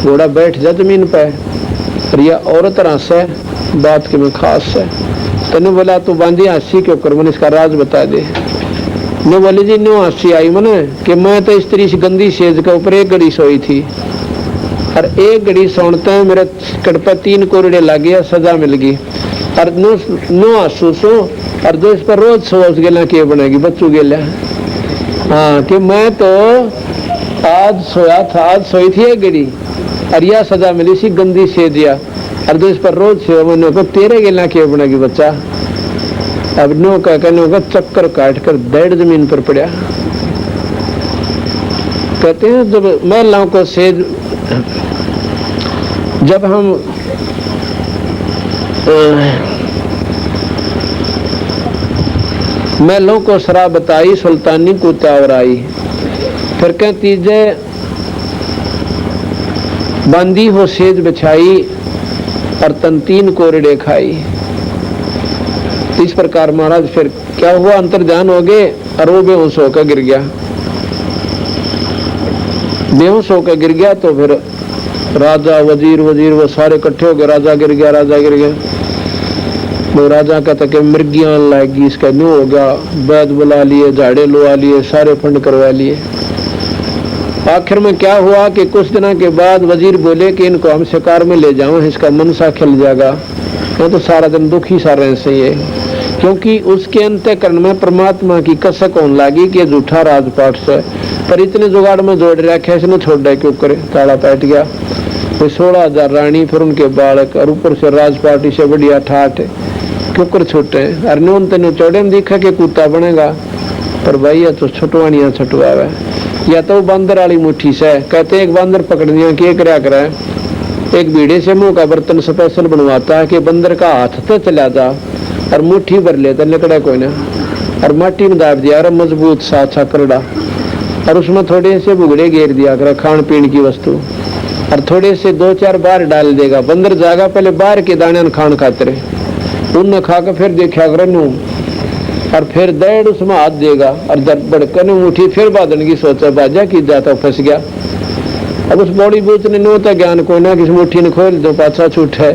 घोड़ा बैठ जा जमीन पे। और यह औरत रस है बात के में खास है। तने बोला तू बांधी हंसी क्यों कर, मैंने इसका राज बता दे। ने बोली जी न्यू हंसी आई मैंने कि मैं तो स्त्री से गंदी सेज के ऊपर 1 घड़ी सोई थी, और 1 घड़ी सोनते हैं मेरे कड़ पे 3 कोरडे लग गया, सजा मिल गई। और नो आंसू सो, और जो इस पर रोज सो उस गेला के बनेगी बच्चू गेला। हाँ कि मैं तो आज सोया था, आज सोई थी 1 घड़ी और यह सजा मिली सी गंदी सेजिया, और जो इस पर रोज सो मैंने को तेरे गेला के बनेगी बच्चा। अब नो का कहने होगा चक्कर काट कर डेढ़ जमीन पर पड़ा। कहते हैं जब महिलाओं को सेज, जब हम महलों को शराब बताई, सुल्तानी को त्यावर आई। फिर कहती जे बांदी हो सेज बिछाई और तन 3 कोरडे खाई। इस प्रकार महाराज फिर क्या हुआ, अंतर ध्यान हो गए और वो बेहोश होकर गिर गया। बेहोश होकर गिर गया तो फिर राजा वजीर वो सारे इकट्ठे हो गए। राजा गिर गया। वो राजा का तक मृगियां लाएगी, इसका न्यू हो गया। वैद बुला लिए, झाड़े लुआ लिए, सारे फंड करवा लिए। आखिर में क्या हुआ कि कुछ दिनों के बाद वजीर बोले कि इनको हम शिकार में ले जाओ, इसका मन सा खिल जाएगा। तो सारा दिन दुखी सा रहे से ये, क्योंकि उसके अंतःकरण में परमात्मा की कसक होने लगी कि झूठा राजपाट से, पर इतने जुगाड़ में जोड़ रखे इसने छोड़ दे क्यों करे, ताला बैठ गया। 16,000 रानी, फिर उनके बालक, और ऊपर से राजपाटी से बढ़िया ठाठ ठोकर छोटे और नून तेन चौड़े में दिखा के कुत्ता बनेगा, पर भाई या तो छुटवानिया छुटवावे। या तो बंदर वाली मुट्ठी से कहते एक बंदर पकड़निया के क्या करे, एक बीड़े से मुंह का बर्तन स्पेशल बनवाता है कि बंदर का हाथ तो चला जा और मुट्ठी भर लेता निकड़ा कोई ना, और माटी में दाब दिया और मजबूत सा अच्छा करड़ा, और उसमें थोड़े से भुगड़े घेर दिया कर खान पीन की वस्तु, और थोड़े से 2-4 बार डाल देगा। बंदर जागा पहले बाहर के दाने खान खाते रहे, उन खा कर फिर देखा कर और फिर दर्द उसमें हाथ देगा और बड़कन उठी फिर बादन की सोचा बाजा की जाता फंस गया। अब उस बॉडी बूथ ने नोता ज्ञान को ना किस मुट्ठी ने खोल दो पाछा छूट है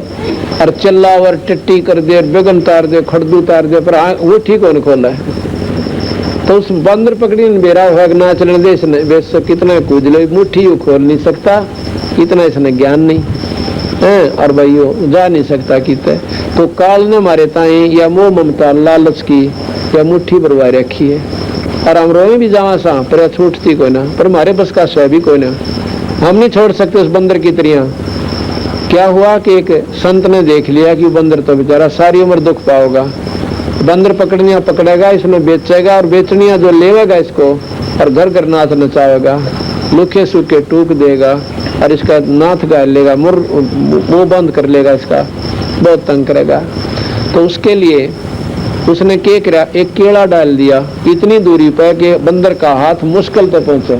और चिल्लावर टट्टी कर दे, बेगन तार दे, खड़दू तार दे, पर वो ठीक होने खोला है। तो उस बंदर पकड़ी ने बेरा हुआ ना चलने दे, इसने बेस कितना कूद लो, मुट्ठी वो खोल नहीं सकता, इतना इसने ज्ञान नहीं है, और भाई वो जा नहीं सकता कितने। तो काल ने मारे ताए या मोह ममता लालच की या मुट्ठी बरवा रखी है, और हम रोए भी जावा सा पर छूटती कोई ना, पर हमारे बस का सह भी कोई ना, हम नहीं छोड़ सकते उस बंदर की तरह। क्या हुआ कि एक संत ने देख लिया कि बंदर तो बेचारा सारी उम्र दुख पाओगा, बंदर पकड़निया पकड़ेगा, इसमें बेचेगा और बेचनिया जो लेवेगा इसको और घर घर नाथ नचावेगा, लुखे सूखे टूक देगा और इसका नाथ गाल लेगा, मुंह बंद कर लेगा, इसका बहुत तंग करेगा। तो उसके लिए उसने क्या किया, एक केला डाल दिया इतनी दूरी पर कि बंदर का हाथ मुश्किल तक पहुंचे।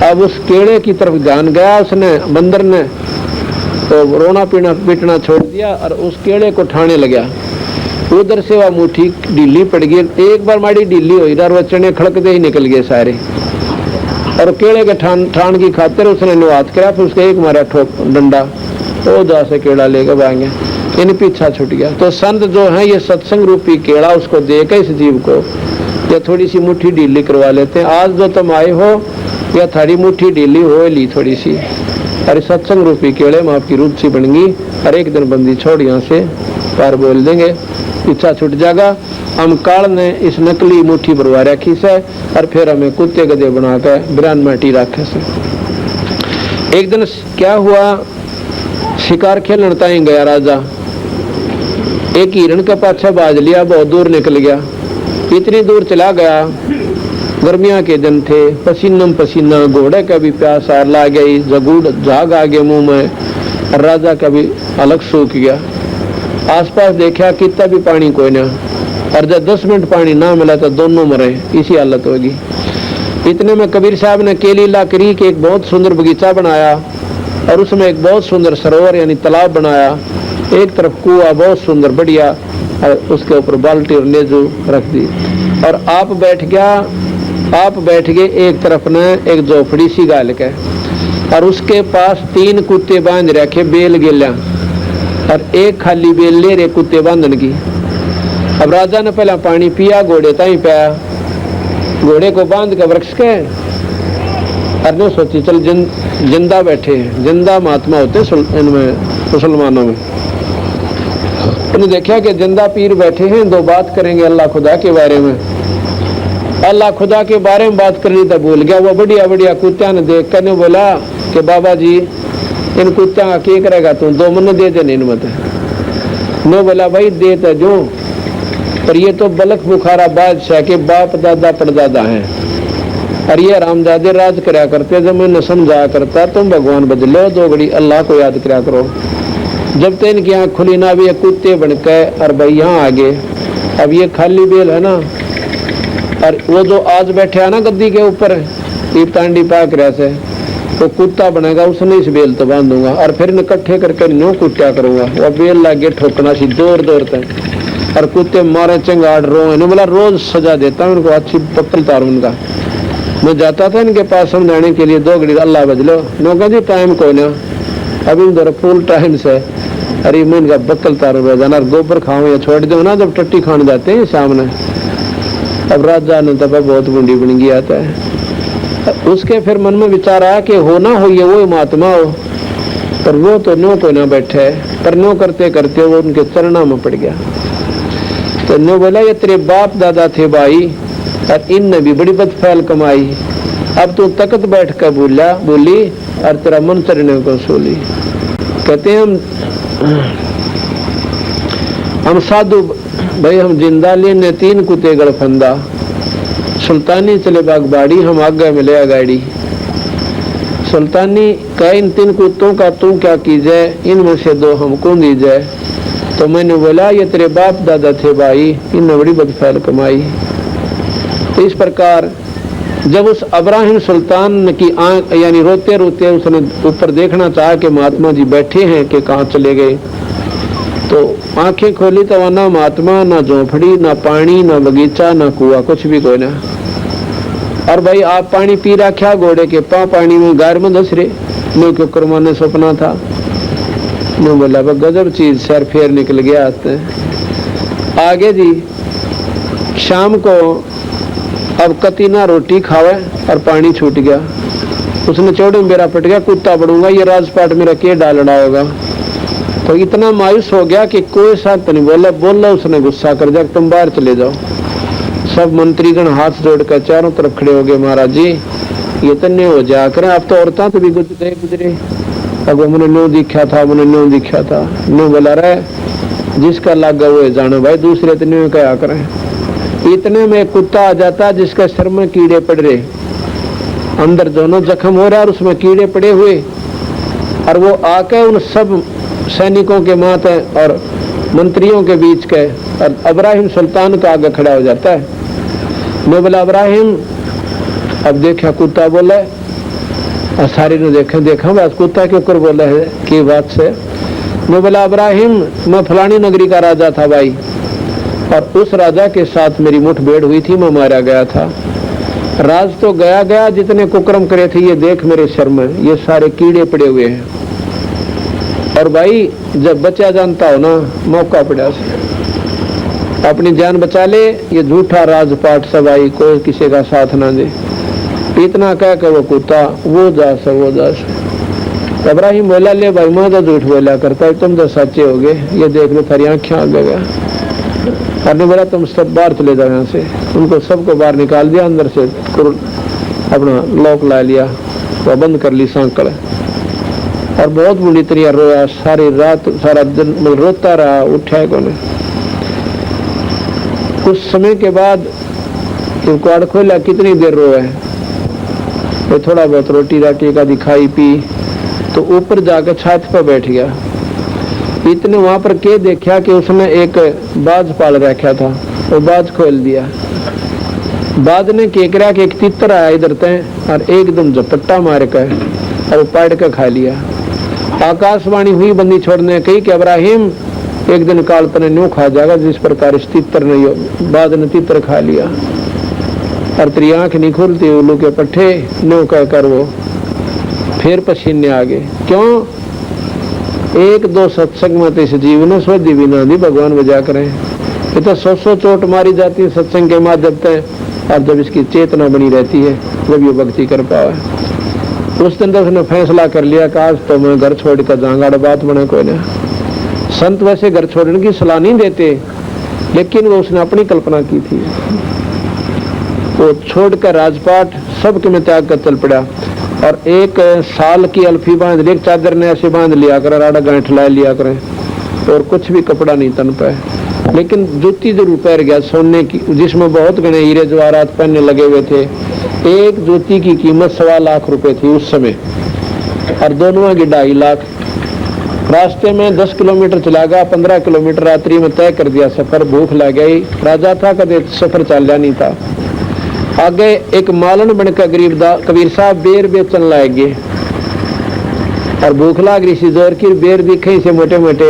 अब उस केले की तरफ जान गया उसने, बंदर ने तो रोना पीटना छोड़ दिया और उस केले को ठाने लगा। उधर से वह मुट्ठी ढीली पड़ गई, एक बार माड़ी ढीली हुई और वह चने खड़कते ही निकल गए सारे, और केले के ठान की खातिर उसने निवात किया, फिर उसके एक मारा ठोक डंडा, वो जा से केला लेकर भागे, इन पीछा छूट गया। तो संत जो है ये सत्संग रूपी केला उसको देकर इस जीव को या थोड़ी सी मुट्ठी ढीली करवा लेते हैं। आज जो तुम आए हो या थारी मुट्ठी ढीली हो ली थोड़ी सी, अरे सत्संग रूपी केले में आपकी रुचि बन गई, हर एक दिन बंदी छोड़ यहाँ से पार बोल देंगे, पीछा छूट जाएगा। हम काल ने इस नकली मुट्ठी भरवा रखी से और फिर हमें कुत्ते गधे बना कर बिरान माटी रखे से। एक दिन क्या हुआ, शिकार खेलने ताई गया राजा, एक हिरण के पाछे बाज लिया, बहुत दूर निकल गया, इतनी दूर चला गया, गर्मियां के दिन थे, पसीनम पसीना, घोड़े का भी प्यास आ ला गई, जगूड़ झाग आ गए मुंह में, और राजा का भी अलग सूख गया। आसपास देखा कितना भी पानी कोई ना, और जब 10 मिनट पानी ना मिला तो दोनों मरे, इसी हालत होगी। इतने में कबीर साहब ने केली लाकड़ी के एक बहुत सुंदर बगीचा बनाया और उसमें एक बहुत सुंदर सरोवर यानी तालाब बनाया, एक तरफ कुआ बहुत सुंदर बढ़िया, और उसके ऊपर बाल्टी और नेजू रख दी, और आप बैठ गए एक तरफ ने एक झोपड़ी सी गाल के, और उसके पास 3 कुत्ते बांध रखे बेल गेल्या, और एक खाली बेल ले रहे कुत्ते बांधन की। अब राजा ने पहला पानी पिया, घोड़े ताई पाया, घोड़े को बांध के वृक्ष के, और सोची चल जिंदा बैठे, जिंदा महात्मा होते इनमें मुसलमानों में, उन्हें देखा कि जिंदा पीर बैठे हैं, 2 बात करेंगे अल्लाह खुदा के बारे में। अल्लाह खुदा के बारे में बात करनी तो भूल गया। वो बढ़िया बढ़िया कुत्ता ने देख कर बोला कि बाबा जी इन कुत्ता का क्या करेगा, तुम 2 मन दे दे, नहीं मत नो बोला भाई दे तो जो, पर ये तो बलख बुखारा बादशाह के बाप दादा परदादा हैं, और ये रामदादे राज कराया करते, जब मैंने समझाया करता तुम भगवान बदलो, 2 घड़ी अल्लाह को याद कराया करो। जब तक इनकी आँख खुली ना भी ये कुत्ते बनके और भाई यहाँ आ गए। अब ये खाली बेल है ना, और वो जो आज बैठे है ना गद्दी के ऊपर तांडी पाक रहा से, वो कुत्ता बनेगा, उसने इस बेल तो बांधूंगा और फिर इकट्ठे करके न्यू कुत्ता करूंगा। वो बेल लागे ठोकना सी दूर दूर तक, और कुत्ते मारे चंगाड़ रो, इन्हें बोला रोज सजा देता हूँ उनको, अच्छी पक्कल तार उनका। मैं जाता था इनके पास समझाने के लिए, 2 घड़ी अल्लाह बदलो, नौका जी टाइम को ना अभी उधर फुल टाइम से, अरे मैं इनका बक्कल तार रोजाना गोबर खाऊं या छोड़ दो ना, जब टट्टी खाने जाते हैं सामने। अब राजा ने तब बहुत बूंदी बन गया था। उसके फिर मन में विचार आया कि हो ना हो ये वो महात्मा हो, पर वो तो नो को ना बैठे, पर नो करते करते वो उनके चरणों में पड़ गया। तो नो बोला ये तेरे बाप दादा थे भाई, और इनने भी बड़ी बदफैल कमाई, अब तू तकत बैठ कर बोली और तेरा मन चढ़ने को सोली। कहते हैं हम साधु भाई हम जिंदा लेने 3 कुत्ते गड़फंदा, सुल्तानी चले बागबाड़ी, हम आगे मिले गाड़ी। सुल्तानी कह इन 3 कुत्तों का तू क्या कीजिए, इनमें से 2 हमको दीजिए। तो मैंने बोला ये तेरे बाप दादा थे भाई, इनने बड़ी बदफैल कमाई। तो इस प्रकार जब उस अब्राहिम सुल्तान की आंख यानी रोते रोते उसने ऊपर देखना चाहा कि महात्मा जी बैठे हैं कि कहाँ चले गए, तो आंखें खोली तो वहाँ ना महात्मा, ना झोंपड़ी, ना पानी, ना बगीचा, ना कुआ, कुछ भी कोई ना। और भाई आप पानी पी रखा घोड़े के पाँव पानी में गार में धस रहे, नो क्यों करवाने सपना था। नो बोला गजब चीज, सर फेर निकल गया। आगे जी शाम को अब कतीना रोटी खावे और पानी छूट गया, उसने चौड़े मेरा पट गया, कुत्ता बढ़ूंगा, ये राजपाट मेरा के डालना होगा। तो इतना मायूस हो गया कि कोई साथ नहीं बोला उसने गुस्सा कर दिया, तुम बाहर चले जाओ। सब मंत्रीगण हाथ जोड़कर चारों तरफ खड़े हो गए, महाराज जी ये तन्ने हो जा करें, आप तो औरतां तो भी गुजरे। अब मैंने नो दिखा था, मैंने नो दिखा था, नो बोला रहे जिसका लागा वो जानो भाई, दूसरे तन्ने क्या करें। इतने में कुत्ता आ जाता जिसके सिर में कीड़े पड़ रहे, अंदर दोनों जख्म हो रहा और उसमें कीड़े पड़े हुए, और वो आके उन सब सैनिकों के माथे और मंत्रियों के बीच के और अब्राहिम सुल्तान का आगे खड़ा हो जाता है। मैं बोला अब्राहिम, अब देखा कुत्ता बोला, और सारे ने देखा बस कुत्ता के ऊपर बोला है की बात से। मैं बोला अब्राहिम, मैं फलानी नगरी का राजा था भाई, और उस राजा के साथ मेरी मुठभेड़ हुई थी, मैं मारा गया था। राज तो गया, जितने कुकर्म करे थे ये देख मेरे सिर में ये सारे कीड़े पड़े हुए हैं। और भाई जब बचा जानता हो ना, मौका पड़ा से अपनी जान बचा ले, ये झूठा राजपाट सब आई, कोई किसी का साथ ना दे। इतना कह के वो कुत्ता वो जा से। इब्राहिम बोला ले भाई मैं तो झूठ बोला करता है, तुम तो सच्चे हो गए, ये देख लो थारी आँखें आ गया। और बोला तुम सब बाहर चले जाओ यहाँ से। उनको सबको बाहर निकाल दिया, अंदर से अपना लॉक ला लिया, तो बंद कर ली सांकड़, और बहुत बुरी तरह रोया, सारी रात सारा दिन रोता रहा, उठा को। कुछ समय के बाद कुआड़ खोला, कितनी देर रोया, तो थोड़ा बहुत रोटी राटी का दिखाई पी, तो ऊपर जाकर छत पर बैठ गया। इतने वहां पर के देखा कि उसने एक बाज पाल रखा था, वो बाज खोल दिया। बाज ने के करा कि एक तितर आया इधर तय, और एकदम झपट्टा मार कर और पाड़ कर खा लिया। आकाशवाणी हुई बंदी छोड़ने कही कि अब्राहिम एक दिन काल तने न्यू खा जाएगा जिस प्रकार इस तितर ने बाज ने तितर खा लिया, और तेरी आंख नहीं खुलती, उल्लू के पट्टे न्यू कहकर वो फिर पसीने आ गए। क्यों? 1-2 सत्संग में तो इस जीवन सोधी भी ना दी भगवान बजा करें। ये तो 100 चोट मारी जाती है सत्संग के माध्यम से, और जब इसकी चेतना बनी रहती है जब ये भक्ति कर पाए। उस दिन तो उसने फैसला कर लिया कि आज तो मैं घर छोड़ कर जाऊंगा, बात बने कोई ना। संत वैसे घर छोड़ने की सलाह नहीं देते, लेकिन वो उसने अपनी कल्पना की थी। वो छोड़कर राजपाट सबके में त्याग कर चल पड़ा, और 1 साल की अल्फी बांध ली, एक चादर ने ऐसे बांध लिया कर, राड़ा गांठ ला लिया करें, और कुछ भी कपड़ा नहीं तन पे। लेकिन जूती जरूर पैर गया सोने की, जिसमें बहुत घने हीरे जवाहरात पहनने लगे हुए थे। एक जूती की कीमत 1.25 लाख रुपए थी उस समय, और दोनों की 2.5 लाख। रास्ते में 10 किलोमीटर चला गया, 15 किलोमीटर रात्रि में तय कर दिया सफर। भूख लग गई, राजा था, कभी सफर चल नहीं था। आगे एक मालन बनकर गरीब कबीर साहब बेर बेचन लाग गए, और भूख लाग रही सी जोर की, बेर दिखे से मोटे मोटे,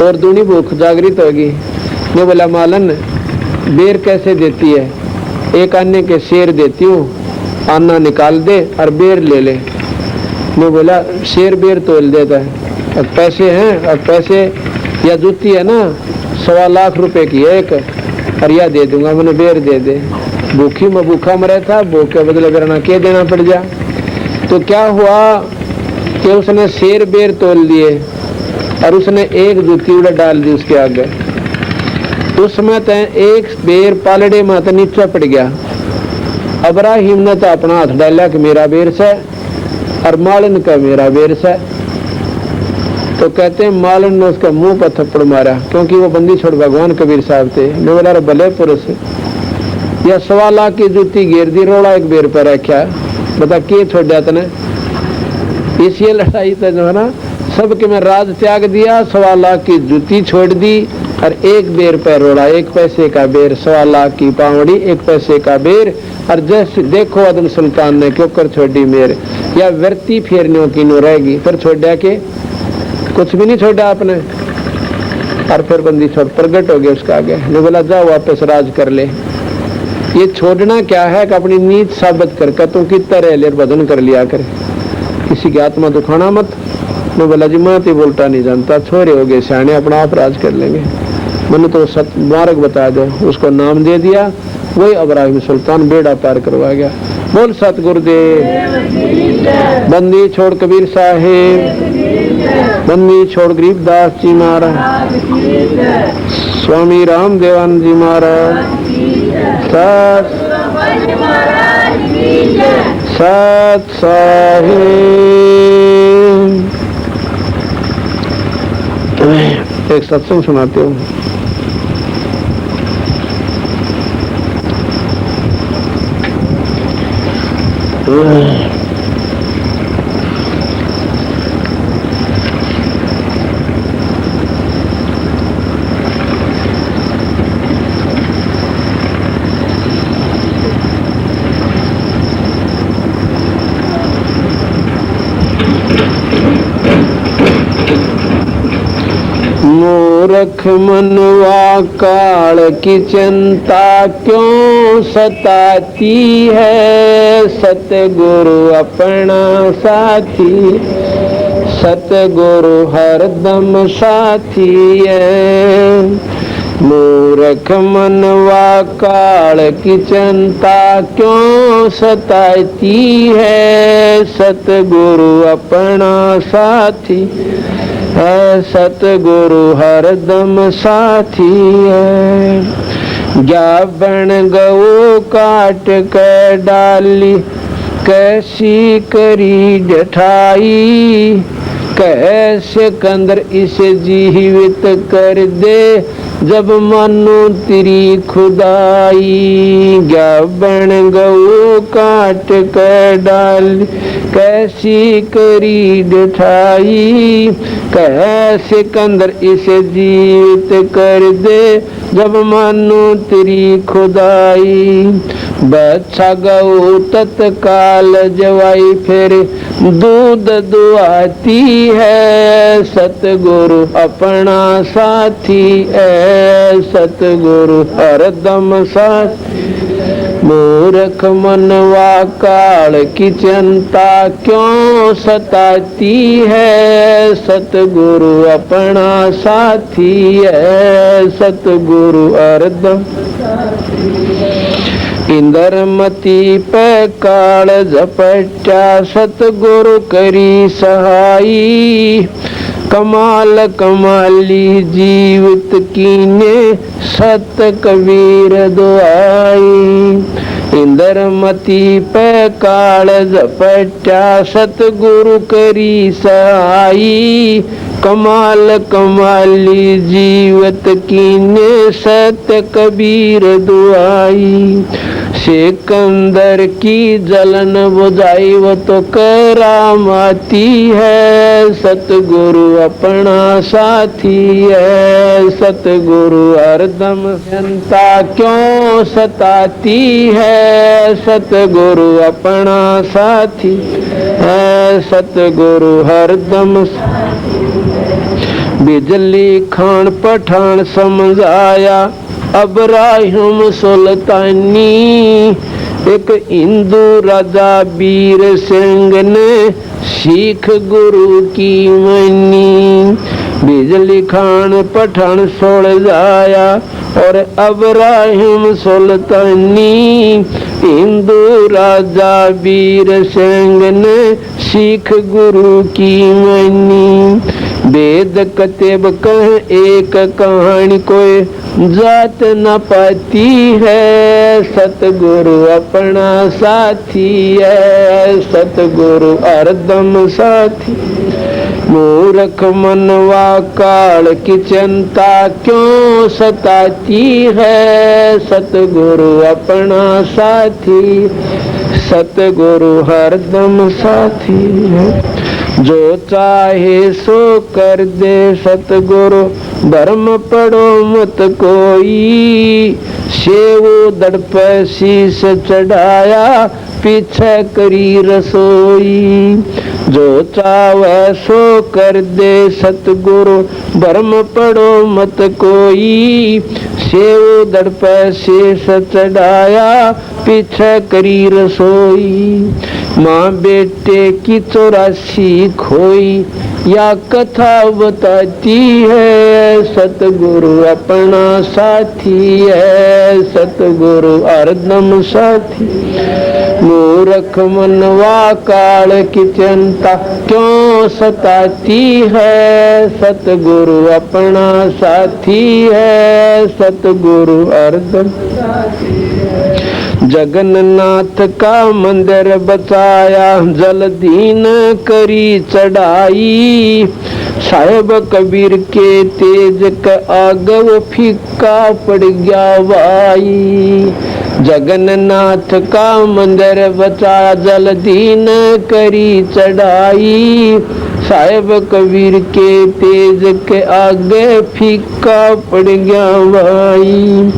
और दूनी भूख जागृत होगी। मैं बोला मालन बेर कैसे देती है? एक आने के शेर देती हूँ, आना निकाल दे और बेर ले ले। मैं बोला शेर बेर तोल देता है, अब पैसे हैं, अब पैसे या जूती है ना 1.25 लाख रुपए की एक, और या दे दूंगा, मैंने बेर दे दे। भूखी में भूखा मरा था, भूख के बदले करना के देना पड़ जा। तो क्या हुआ कि उसने शेर बेर तोल दिए, और उसने एक जूती उड़ा डाल दी उसके आगे। उसमें तो एक बेर पालड़े में तो नीचे पड़ गया। अब्राहिम ने तो अपना हाथ डाला कि मेरा बेर से, और मालन का मेरा बेर से। तो कहते हैं मालन ने उसका मुंह पर थप्पड़ मारा, क्योंकि वो बंदी छोड़ भगवान कबीर साहब थे। मैं बोला भले पुरुष, या 1.25 लाख की जूती घेर दी, रोड़ा एक बेर पर रखा, बता के छोड़ा तने। इस ये लड़ाई तो जो है ना, सबके में राज त्याग दिया, 1.25 लाख की जूती छोड़ दी और एक बेर पर रोड़ा, 1 पैसे का बेर, 1.25 लाख की पावड़ी, 1 पैसे का बेर। और जैसे देखो अदम सुल्तान ने क्यों कर छोड़ी मेरे, या व्यर्ती फेरने की नो रहेगी, फिर छोड़ा के कुछ भी नहीं छोड़ा आपने। और फिर बंदी छोड़ प्रगट हो गया उसका आगे, ने बोला जा वापस राज कर ले। ये छोड़ना क्या है कि अपनी नीच साबित करके तुम कितना रह ले भजन कर लिया करे, किसी की आत्मा दुखाना मत। मैं बोला जी मैं तो बोलता नहीं जानता, छोरे हो गए सियाने, अपना आप राज कर लेंगे। मैंने तो मार्ग बता दो, उसको नाम दे दिया, वही इब्राहिम सुल्तान बेड़ा पार करवा गया। बोल सतगुरुदेव। बंदी छोड़ कबीर साहेब, बंदी छोड़ गरीबदास जी महाराज, स्वामी रामदेवानंद जी महाराज, सत साहिब। एक सत्संग सुनाते हो। मूर्ख मनवा काल की चिंता क्यों सताती है, सतगुरु अपना साथी, सतगुरु हरदम साथी है। मूर्ख मनवा काल की चिंता क्यों सताती है, सतगुरु अपना साथी है, सतगुरु हरदम साथी है। ज्ञापन गौ काट कर डाली, कैसी करी जठाई, कैसे कंदर इसे जीवित कर दे, जब मानो तेरी खुदाई। ज्ञापन गौ काट कर डाली, कैसी करी जठाई, कैसे कंदर इसे जीवित कर दे, जब मानो तेरी खुदाई। बच्चा गौ तत्काल जवाई, फिर दूध दुआती है, सतगुरु अपना साथी है, सतगुरु हरदम साथी। मूर्ख मनवा काल की चिंता क्यों सताती है, सतगुरु अपना साथी है, सतगुरु हरदम। इंद्रमती पे काल झपटा, सतगुरु करी सहाई, कमाल कमाली जीवित कीने, सत कबीर दुआई। इंद्रमती पे काल झपटा, सतगुरु करी सहाई, कमाल कमाली जीवत कीने, सत्य कबीर दुआई। सिकंदर की जलन बुझाई, वो तो करामाती है, सतगुरु अपना साथी है, सतगुरु हरदम। जनता क्यों सताती है, सतगुरु अपना साथी है, सतगुरु हरदम। बिजली खान पठान समझाया, इब्राहिम सुल्तानी, एक हिंदू राजा वीर सिंह ने सिख गुरु की मनी। बिजली खान पठान समझाया और इब्राहिम सुल्तानी, हिंदू राजा वीर सिंह ने सिख गुरु की मनी। वेद कतेब कह एक कहानी, कोई जात न पाती है, सतगुरु अपना साथी है, सतगुरु हरदम साथी। मूर्ख मनवा काल की चिंता क्यों सताती है, सतगुरु अपना साथी, सतगुरु हरदम साथी है। जो चाहे सो कर दे सतगुरु, भरम पड़ो मत कोई, सेवो दड़ पर शीश चढ़ाया, पीछे करी रसोई। जो चाहे सो कर दे सतगुरु, भरम पड़ो मत कोई, सेवो दड़ पर शीश चढ़ाया, पीछे करी रसोई। माँ बेटे की 84 खोई, या कथा बताती है, सतगुरु अपना साथी है, सतगुरु हरदम साथी। मूर्ख मनवा काल की चिंता क्यों सताती है, सतगुरु अपना साथी है, सतगुरु हरदम साथी है। जगन्नाथ का मंदिर बचाया, जल्दी न करी चढ़ाई, साहेब कबीर के तेज का आग वो फीका पड़ गया भाई। जगन्नाथ का मंदिर बचाया, जल्दी न करी चढ़ाई, साहेब कबीर के तेज के आगे फीका पड़ गया भाई।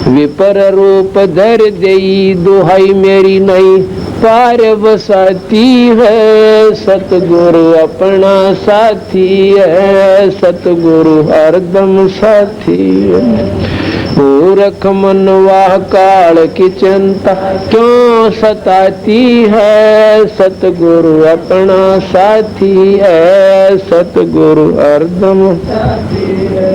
विपर रूप धर देई, दुहाई मेरी नहीं पार बसाती है, सतगुरु अपना साथी है, सतगुरु हरदम साथी है। मूर्ख मनवा काल की चिंता क्यों सताती है, सतगुरु अपना साथी है, सतगुरु हरदम साथी है।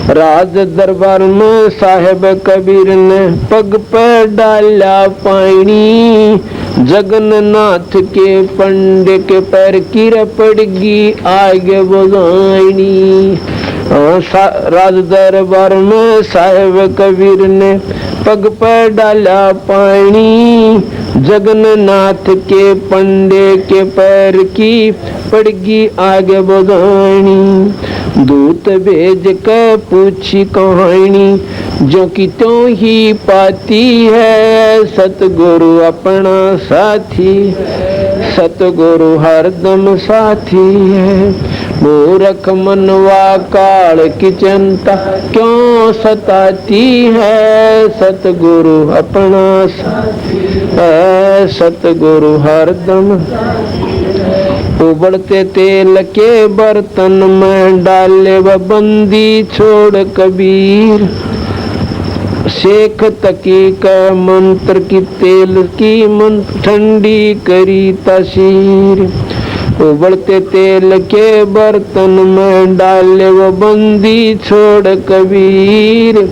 राज दरबार में साहेब कबीर ने पग पर डाला पानी, जगन्नाथ के पंडे के पैर कीर पड़गी आगे बुझानी। राज दरबार में साहेब कबीर ने पग पर डाला पानी, जगन्नाथ के पंडे के पैर की पड़गी आगे बुझानी। दूत भेज कर पूछी कहानी, जो कि त्यों ही पाती है, सतगुरु अपना साथी, सतगुरु हरदम साथी है। मूर्ख मनवा काल की चिंता क्यों सताती है, सतगुरु अपना साथी है, सतगुरु हरदम। उबलते तेल के बर्तन में डाले व बंदी छोड़ कबीर, शेख तकी का मंत्र की तेल की मंत्र ठंडी करी तासीर। उबलते तेल के बर्तन में डाले वो बंदी छोड़ कबीर,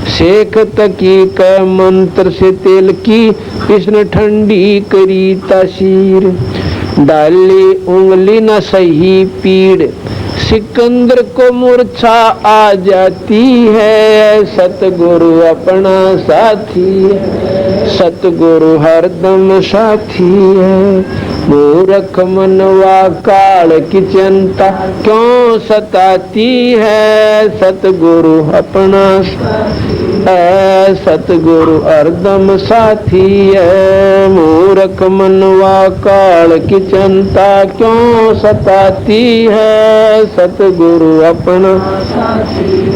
शेख तकी का मंत्र से तेल की इसने ठंडी करी तासीर। डाली उंगली न सही पीड़, सिकंदर को मूर्छा आ जाती है, सतगुरु अपना साथी है, सतगुरु हरदम साथी है। मूर्ख मनवा काल की चिंता क्यों सताती है, सतगुरु अपना है, सतगुरु हरदम साथी है। मूर्ख मनवा काल की चिंता क्यों सताती है, सतगुरु अपना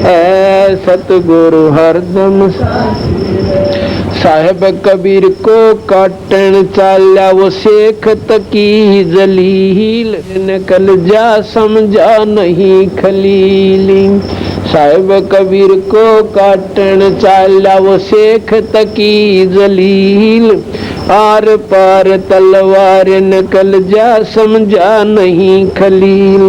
है, सतगुरु हरदम साथी है। साहेब कबीर को काटन चाल्या वो शेख तकी जलील, निकल जा समझा नहीं खलीली। साहेब कबीर को काटन चाल्या वो शेख तकी जलील, आर पार तलवार निकल जा समझा नहीं खलील।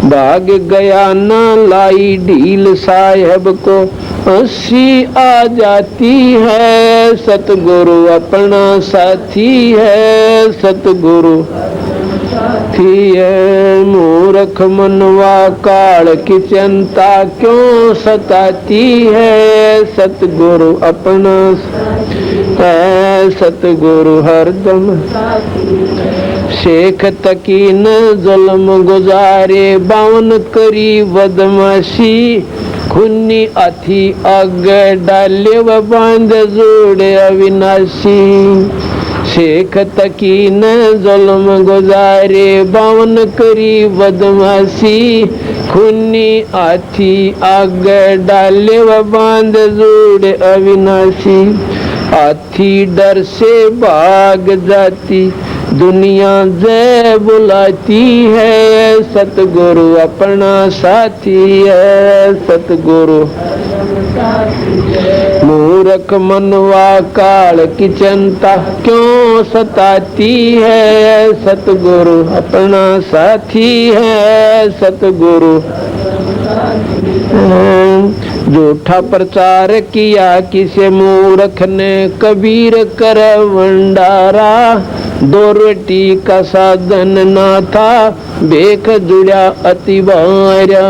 भाग गया ना लाई ढील, साहेब को हंसी आ जाती है, सतगुरु अपना साथी है, सतगुरु थी है। मूर्ख मनवा काल की चिंता क्यों सताती है। सतगुरु अपना है, सतगुरु हरदम शेख तकी न जुल्म गुजारे। बावन करी बदमाशी खुन्नी अथी आग डाले व बांध जोड़े अविनाशी। शेख तकी न जुल्म गुजारे। बावन करी बदमाशी खुन्नी आथी आग डाले व बांध जोड़े अविनाशी। हाथी डर से भाग जाती दुनिया जय बुलाती है। सतगुरु अपना साथी है, सतगुरु मूर्ख मनवा काल की चिंता क्यों सताती है। सतगुरु अपना साथी है, सतगुरु झूठा प्रचार किया किसे मूर्ख ने कबीर कर भंडारा। दो रोटी का साधन ना था देख जुड़ा अति भारा।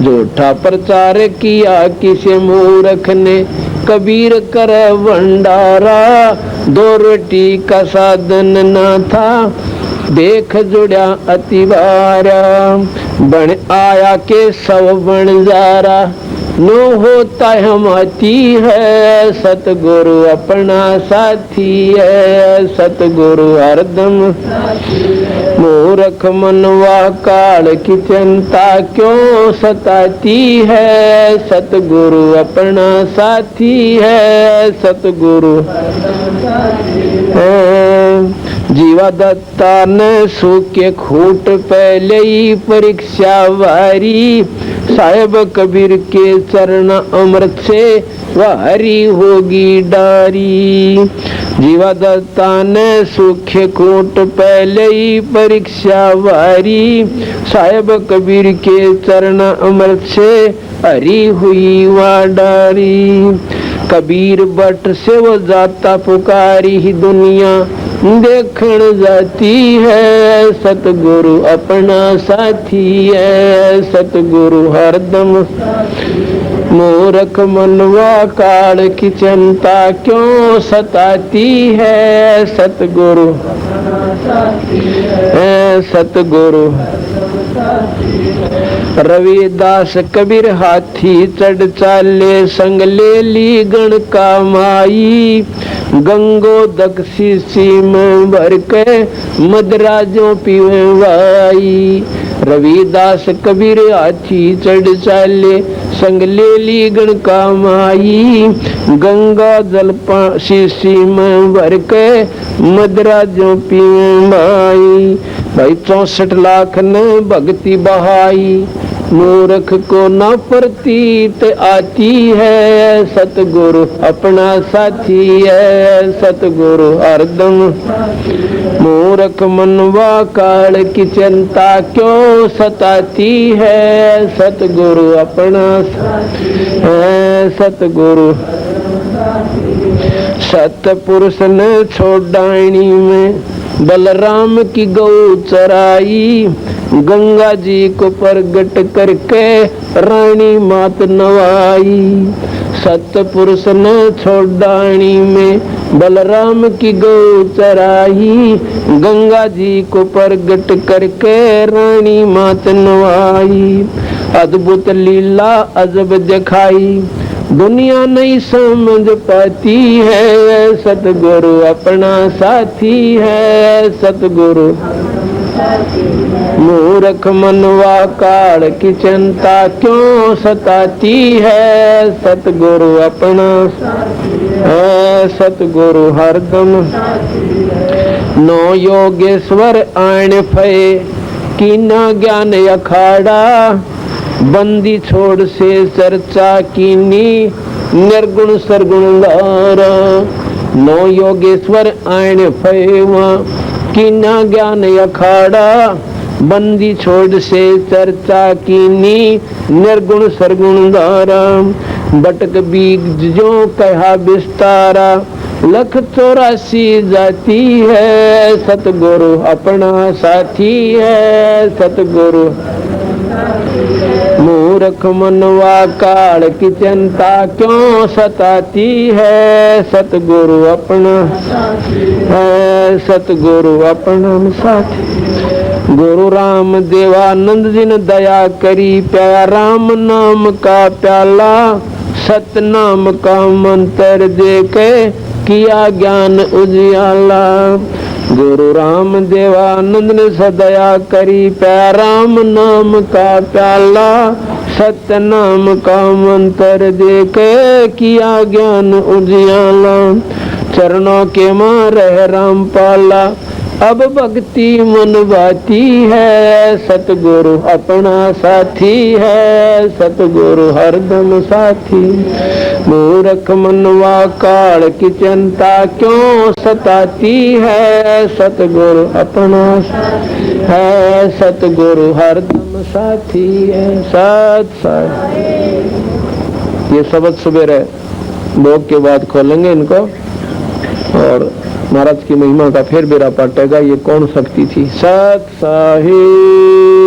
झूठा प्रचार किया किसे मूर्ख ने कबीर कर भंडारा। दो रोटी का साधन ना था देख जुड़ा अति भारा। बन आया के सब बन जारा नो होता हमाती है। सतगुरु अपना साथी है, सतगुरु हरदम मूर्ख मनवा काल की चिंता क्यों सताती है। सतगुरु अपना साथी है, सतगुरु जीवा दत्ता ने सूखे खूट पहले ही परीक्षा वारी। साहेब कबीर के चरण अमृत से वारी होगी डारी। जीवा दत्ता ने सूखे खूट पहले ही परीक्षा वारी। साहेब कबीर के चरण अमृत से हरी हुई वह डारी। कबीर बट से वो जाता पुकारी ही दुनिया देखण जाती है। सतगुरु अपना साथी है, सतगुरु हरदम मूर्ख मनवा काल की चिंता क्यों सताती है। सतगुरु है, सतगुरु रविदास कबीर हाथी चढ़ चाले संग ले ली गण का माई। गंगो दक्षी में भर के मदराजों पीवे वाई। रविदास कबीर हाथी चढ़ चाले संग ले ली गण का माई। गंगा जल शीशी में भर के मदराजों पीवे भाई। भाई 64 लाख ने भक्ति बहाई मूर्ख को न प्रतीत आती है। सतगुरु अपना साथी है, सतगुरु हरदम मूर्ख मनवा काल की चिंता क्यों सताती है। सतगुरु अपना है, सतगुरु सतपुरुष ने छोड़ानी में बलराम की गौ चराई। गंगा जी को प्रगट करके रानी मात नवाई। सतपुरुष ने छोड़ानी में बलराम की गौ चराई। गंगा जी को प्रगट करके रानी मात नवाई। अद्भुत लीला अजब दिखाई दुनिया नहीं समझ पाती है। सतगुरु अपना साथी है, सतगुरु मूर्ख मनवा काल की चिंता क्यों सताती है। सतगुरु अपना है, सतगुरु हरदम नो योगेश्वर आण फे की न ज्ञान अखाड़ा। बंदी छोड़ से चर्चा कीनी निर्गुण सरगुण गारा। नो योगेश्वर आण फैवा की न ज्ञान अखाड़ा। बंदी छोड़ से चर्चा कीनी निर्गुण सरगुण गारा। बटक बीज जो कहा विस्तारा लख 84 जाती है, सतगुरु अपना साथी है। सतगुरु मूर्ख मनवा काल की चिंता क्यों सताती है। सतगुरु अपना है, सतगुरु अपना साथी। गुरु राम देवानंद जी ने दया करी, प्यारा राम नाम का प्याला, सत नाम का मंत्र दे के किया ज्ञान उजियाला। गुरु राम देवानंद ने सदया करी, प्यारा राम नाम का प्याला, सत्य नाम का मंत्र दे के किया ज्ञान उजियाला। चरणों के मां रह राम पाला, अब भक्ति मन बाती है। सतगुरु अपना साथी है, सतगुरु हरदम साथी। मूर्ख मनवा काल की चिंता क्यों सताती है। सतगुरु अपना है, सतगुरु हरदम साथी है। सत ये शब्द सुबह भोग के बाद खोलेंगे इनको और महाराज की महिमा का फिर बेरा पाटेगा। ये कौन शक्ति थी। सत साहिब।